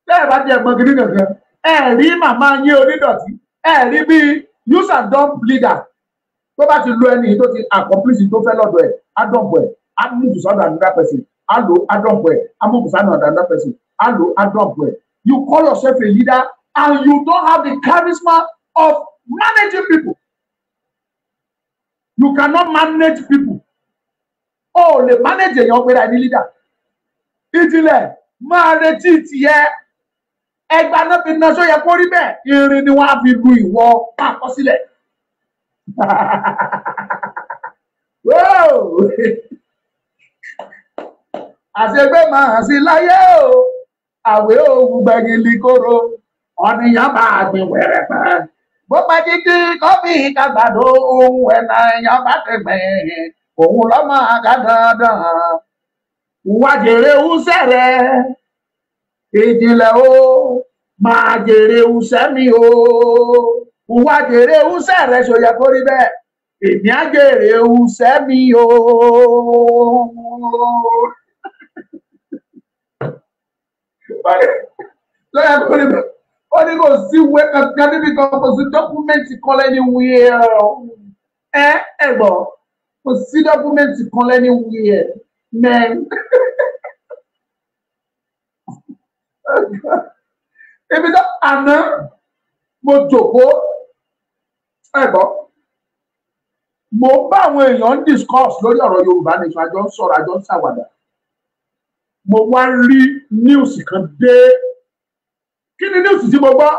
Bẹ́ẹ̀ bá jẹ́ ẹ̀gbọ́n gidi kankan, ẹ rí màmá yín onídọ̀tí, ẹ rí bí use and dump leader tó bá ti lo ẹni tó ti accomplish tó fẹ́ lọ́dọ̀ ẹ̀, á dọ̀pọ̀ ẹ̀, á move sọ́dọ̀ another person, á lò á dọ̀pọ̀ ẹ̀, á move sọ́dọ̀ another person, á lò á dọ̀pọ̀ ẹ̀. You call yourself a leader and you don't have the charisma of managing people. You cannot manage people. O lè manage èèyàn pé ra ní leader. Ìdílé máa retí tiẹ̀. Ẹgbà náà fi ná sóyẹ kó rí bẹ́ẹ̀. Irin ni wọ́n á fi lu ìwọ àkọsílẹ̀. Àṣegbé máa sí láyé o. Àwẹ̀ òwú gbẹ̀gìlì kóró. Ọ̀nìyàn máa gbìn wẹ̀rẹ̀pẹ̀. Bó bá dídí kọ́fì kàgbàdo ohun ẹ̀nà èèyàn bá tẹ̀gbẹ̀. Òun lọ́mọ àga dandan. Wá jèrè úsẹ̀ rẹ̀. Ìjìnlẹ̀ o. Máa jèrè úsẹ̀ mi o. Wá jèrè úsẹ̀ rẹ̀ ṣó yẹ kó rí bẹ́ẹ̀. Èmi á jèrè úsẹ̀ mi o. Ṣó yẹ kó rí bẹ́ẹ̀. Ó ní kò sí ìwé kankan níbi kan, kò sí dọ́kúmẹ́ǹtì kan lẹ́ni wíẹ̀. Ẹ gbọ́, kò sí dọ́kúmẹ́ǹtì kan lẹ́ni wíẹ̀ mẹ́n. Ibi tó àná mo jòkó, ẹ gbọ́, mo bá àwọn èèyàn ń discuss lórí ọ̀rọ̀ Yorùbá nation, àjọ ń sọ̀rọ̀, àjọ ń ṣàwàdà. Mo wá rí news kan dé. Kí ni news tí mo gbọ́?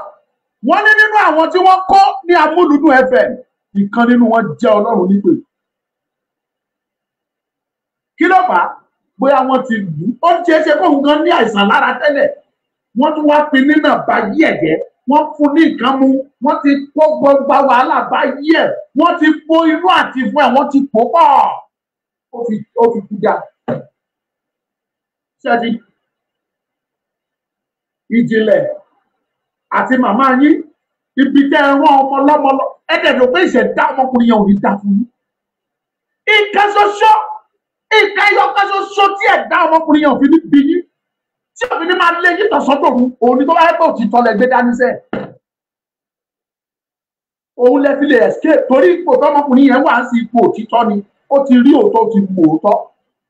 Wọ́n ní nínú àwọn tí wọ́n kọ́ ní Amúlùdùn FM, ìkan nínú wọn jẹ́ Ọlọ́run nípè. Kí ló fà á? Bóyá wọ́n ti lù ú. Ó ṣeé ṣe kóun gan ní àìsàn lára tẹ́lẹ̀. Wọ́n tún wá fi nínà bá yí ẹ̀jẹ̀. Wọ́n fún ní nǹkan mú. Wọ́n ti kó gbogbo wàhálà bá yí ẹ̀. Wọ́n ti po inú àti fún ẹ̀. Wọ́n ti pò pọ̀. Ó fi kú já. Ṣé Ìjìnlẹ̀ àti màmá yín ibi tẹ́ ẹ rán ọmọ lọ́mọ lọ, ẹ̀dẹ̀ ló pé ìṣẹ̀dá ọmọkùnrin yẹn ò ní dá fún yín. Nǹkan ṣoṣo, nǹkan ẹyọkan ṣoṣo tí ẹ̀dá ọmọkùnrin yẹn ò fi ní bí yín, tí ò fi ní máa lé yín tọ̀sọ́dọ̀rù, òun ni tó bá yẹ pé òtítọ́ lẹ gbé dání sẹ́. Òun lẹ fi lè escape torí ipò tọmọkùnrin yẹn wà sí ipò òtítọ́ ni, ó ti rí òótọ́, ó ti mú òótọ́.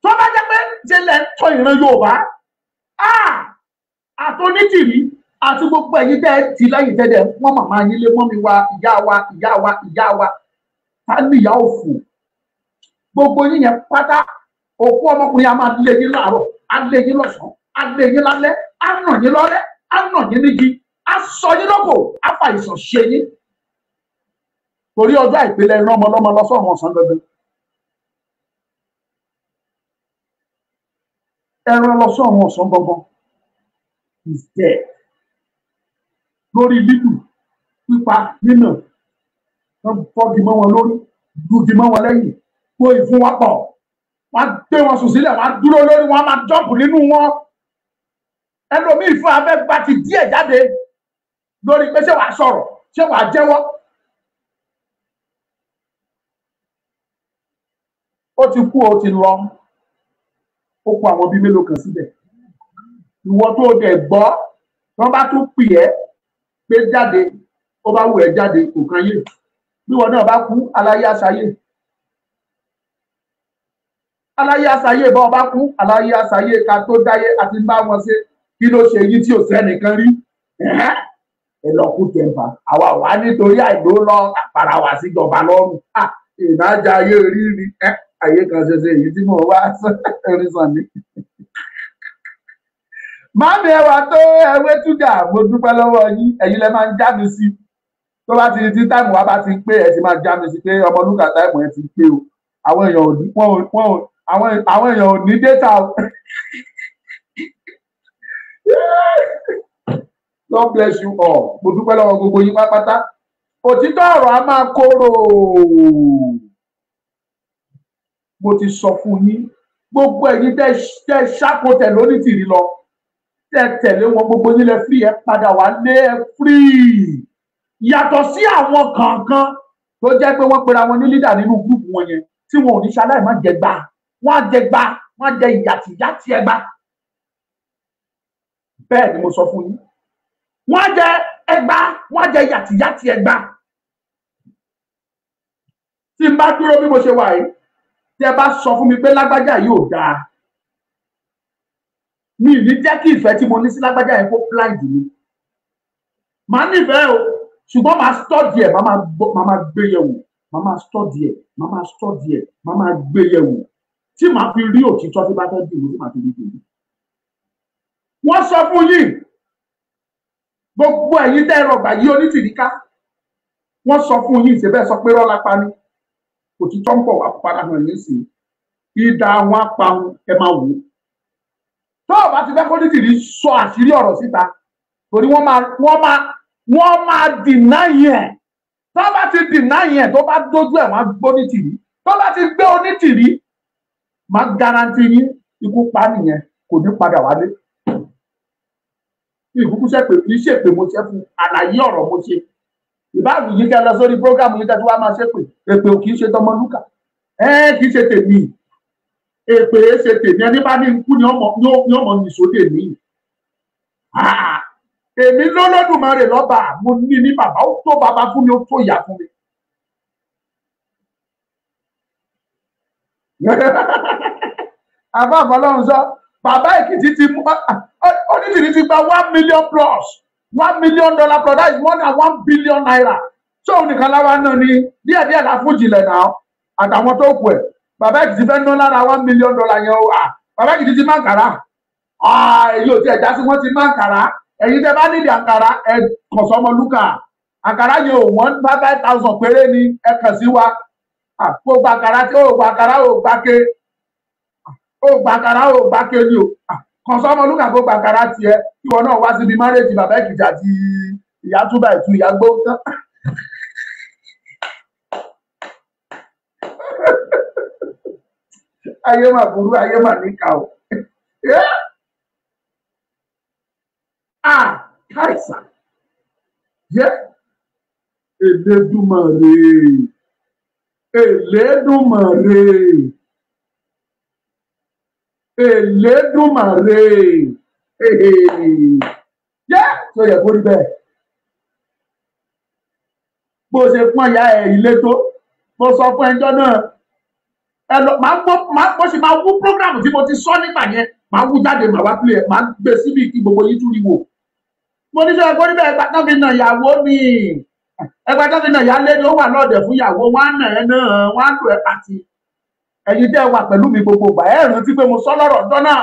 Tó bá jẹ́ pé ṣe lẹ ń tọ́ ìran Yorùbá, àtọ́nítìrí àti gbogbo ẹ̀yin tẹ́ ti lẹ́yìn tẹ́lẹ̀ wọ́n màmá yín lé mọ́mi wa, ìyá wa, ìyá wa, ìyá wa, ta ní ìyá òfò. Gbogbo yín yẹn pátá, òkú ọmọkùnrin a máa lé yín láàárọ̀, á lé yín lọ́sàn-án, á lé yín lálẹ́, á nà yín lọ́rẹ́, á nà yín nígi, á sọ yín lóko, á fa ìsàn ṣe yín. Torí ọjọ́ àìpélé rán ọmọ lọ́mọ lọ sọ́run ọ̀sán dandan. Ẹran lọ sọ́run ọ̀sán gangan. Is dead. Lórí lílù, pípa, nínà, wọ́n fọ́gi mọ́ wọn lórí, dùgì mọ́ wọn lẹ́yìn, kó ìfún wa pọ̀, wọ́n gbé wọn sùn sílẹ̀, wọ́n dúró lórí wọn, máa jọ́pù nínú wọn. Ẹlòmíì fún abẹ́ gba ti díẹ̀ jáde lórí pé ṣé wàá sọ̀rọ̀, ṣé wàá jẹ́wọ́. Ó ti kú, ó ti lọ, ó kó àwọn bíi mélòó kan síbẹ̀. Ìwọ tó dẹ̀ gbọ́, wọ́n bá tún pè ẹ́ pé jáde, ó bá wù ẹ́ jáde, kò kan yé. Bí wọn náà bá kú, aláyé àṣàyè. Aláyé àṣàyè bá ọba kú, aláyé àṣàyè ká tó dáyé àti bá wọn ṣe kí ló ṣe yí tí ò sẹ́nìkan rí. Ẹ lọ kú tẹ̀fà, àwa wà nítorí àìló lọ àpàrà wá síjọba lọ́rùn. Ìdájà ayé rí ni ayé kan ṣoṣo èyí tí mo wá rí sàn ní. Máàmì ẹwà tó ẹwé túgà, mo dúpẹ́ lọ́wọ́ yín, ẹ̀yin lẹ máa ń já mi sí. Tó bá ti di táìmù wa bá ti pé, ẹ ti máa já mi sí pé Ọmọlúkà táìmù ẹ ti pé o. Àwọn èèyàn ò ní data o. God bless you all. Mo dúpẹ́ lọ́wọ́ gbogbo yín pátápátá. Òtítọ́ ọ̀rọ̀ a máa korò. Mo ti sọ fún yín. Gbogbo ẹ̀yin tẹ́ ṣàkótẹ̀ lónítìrí lọ. Tẹ́ tẹ̀lé wọn gbogbo yín lẹ free ẹ padà wá lé ẹ free. Yàtọ̀ sí àwọn kankan tó jẹ́ pé wọ́n pera wọn ní leader nínú gúrùpù wọn yẹn tí wọn ò ní ṣaláì má jẹgba. Wọ́n á jẹgba, wọ́n á jẹ ìyàtìyàtì ẹgba. Bẹ́ẹ̀ ni mo sọ fún yín. Wọ́n á jẹ ẹgba, wọ́n á jẹ ìyàtìyàtì ẹgba. Tí n bá dúró bí mo ṣe wà yìí, tí ẹ bá sọ fún mi pé lágbájá yóò dáa, mi ì ní jẹ́ kí ìfẹ́ tí mo ní sí lágbájá yẹn kó blind mi. Màá nífẹ̀ẹ́ o, ṣùgbọ́n màá study ẹ̀, màá máa gbé yẹ̀wò, màá máa study ẹ̀, màá máa study ẹ̀, màá máa gbé yẹ̀wò tí màá fi rí òtítọ́ tí bá fẹ́ dì mí tí màá fi rí dì. Wọ́n sọ fún yín gbogbo ẹ̀yin tẹ́ rọgbà yí Onítìrí ká, wọ́n sọ fún yín ìṣẹ́bẹ́ sọ pé rọ́lá pa ni òtítọ́ ń bọ̀ wá padà hàn nísìnyí ìdá àwọn apahun ẹ máa wò ó. Tó o bá ti fẹ́ kó Onítìrí sọ àṣírí ọ̀rọ̀ síta torí wọ́n máa dìná yẹn. Tó bá ti dìná yẹn tó bá dójú ẹ̀ wọ́n á gbó Onítìrí. Tó bá ti gbé Onítìrí máa garanti yín ikú pa nìyẹn, kò ní padà wálé. Ìkúkú ṣe pé kì í ṣèpè mo ṣe fún àlàyé ọ̀rọ̀ mo ṣe. Ìbáàbù yìí kẹ́ lọ sórí prógámù yìí tẹ́tí wá máa ṣépè. Èpè ò kì í ṣe tọmọlúkà. Kì í ṣe tèmi. Èpè é ṣe tèmi. Ẹni bá ní ikú ni ọmọ nìṣòdè mi. Èmi lọ́lọ́dùmarè lọ́ba, mo ní bàbá, ó tó bàbá fún mi, ó tó ìyá fún mi. Àbá àfọlọ́run sọ, bàbá Èkìtì ti mú Onítìrí ti gba $1 million plus $1 million plus, that is more than 1 billion naira. So nìkan láwa náà ni díẹ̀díẹ̀ la fún jìnlẹ̀ náà àtàwọn tó kù ẹ̀. Bàbá Èkìtì fẹ́ ná lára $1 million yẹn o. Bàbá Èkìtì ti máa ń kàrà. Èyí ò tí ẹ̀já sí wọ́n ti máa ń kàrà. Ẹ̀yin tẹ́ bá nídìí àkàrà ẹ kàn sọ́mọ lúkà. Àkàrà yẹn ò wọ́n 5,000 péré ni ẹ kàn sí wa. Kó gba àkàrà tí ó gba àkàrà ò gbá ké. Ó gba àkàrà ò gbá ké ni o. Kàn sọ́mọ lúkà kó gba àkàrà tiẹ̀ kí wọn náà wá síbi márèjì Bàbá Èkìtì àti ìyá túbà ìtú ìyá gbó tán. Ayé mà burú, ayé mà níkà o. Káìsà. Elédùmarè. Elédùmarè. Elédùmarè. Tó yẹ kó rí bẹ́ẹ̀. Bó ṣe pọ́n ya ẹ̀ ilé tó, mo sọ fún ẹjọ́ náà. Mo sì máa wú prógrámù tí mo ti sọ nígbà yẹn, máa wú jáde, màá wá pílẹ̀, máa gbé síbi kí gbogbo yín tún rí wò. Mo ní sọ ẹgbẹ́ níbẹ̀ ẹgbà tán fi nà ìyàwó mi. Ẹgbà tán fi nà ìyálé ni ó wà lọ́ọ̀dẹ̀ fún ìyàwó, wọ́n á nà ẹ́ náà, wọ́n á lò ẹ́ pàtì. Ẹ̀yin tẹ́ wà pẹ̀lú mi gbogbo ìgbà ẹ̀ rántí pé mo sọ lọ́rọ̀ ọjọ́ náà.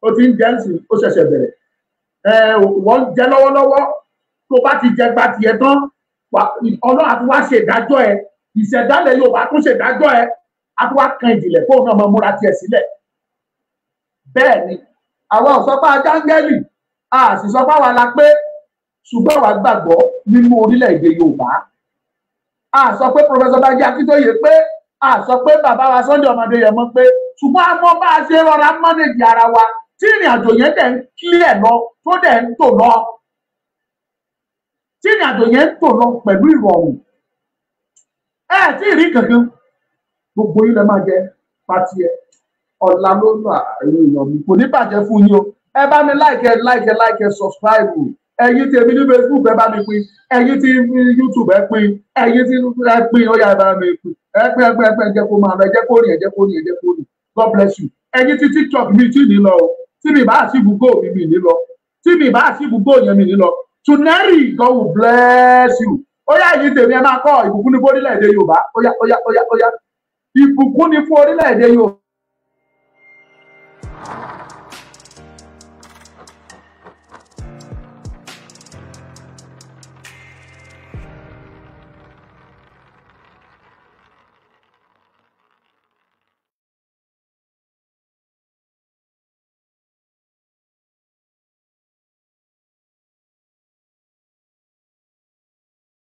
Ó ti ń jẹ́ ǹsìn, ó ṣẹ̀ṣẹ̀ bẹ̀rẹ̀. Wọ́n ń jẹ lọ́wọ́lọ́wọ́. Tó bá ti jẹ gba tiẹ̀ tán, Ọlọ́run àti wá ṣe ìdájọ́ ẹ. Ìṣẹ̀dálẹ̀ Yorùbá tún ṣe ìdájọ́ ẹ. A tún wá kan ìjìnlẹ̀ fóun náà máa múra tiẹ̀ sílẹ̀. Bẹ́ẹ̀ ni, àwa ò sọ pé ajángẹ́lì, a sì sọ pé àwa la pé, ṣùgbọ́n àwa gbàgbọ́ nínú orílẹ̀-èdè Yorùbá. A sọ pé Professor Banji Akíntóyè pé, a sọ pé bàbá wa Sunday Ọmọdéyẹmọ pé, ṣùgbọ́n a mọ̀ bá a ṣe rọra mọ́nèjì ara wa tí ìrìn àjò yẹn dẹ̀ ń clear lọ tó dẹ̀ ń tò lọ. Tí ìrìn àjò yẹn ń tò lọ pẹ̀lú ìrọ̀rùn. Tí ì rí kankan. Gbogbo yín lẹ máa jẹ pati ẹ ọ̀la ló lọ àárín èèyàn mi kò ní bàjẹ́ fún yín o. Ẹ bá mi like subscribe. Ẹ̀yin tí èmi ní Facebook ẹ bá mi pín, ẹ̀yin tí YouTube ẹ pín, ẹ̀yin tí ẹ pín ó yá ẹ bá mi pín. Ẹ pín jẹ́ kó máa lọ, ẹ jẹ́ kó rìn, ẹ jẹ́ kó rìn, ẹ jẹ́ kó rìn. God bless you. Ẹ̀yin tí TikTok mi tí ní lọ o, tí mi bá àṣìbù go mi ní lọ, tí mi bá àṣìbù go yẹn mi ní lọ. Tuneri, God will bless you. Ó yá ẹ̀yin tèmi ẹ máa kọ́ ìbùkún ní fún orílẹ̀-èdè Yorùbá. Ó yá. Ìbùkún ni fún orílẹ̀-èdè Yorùbá.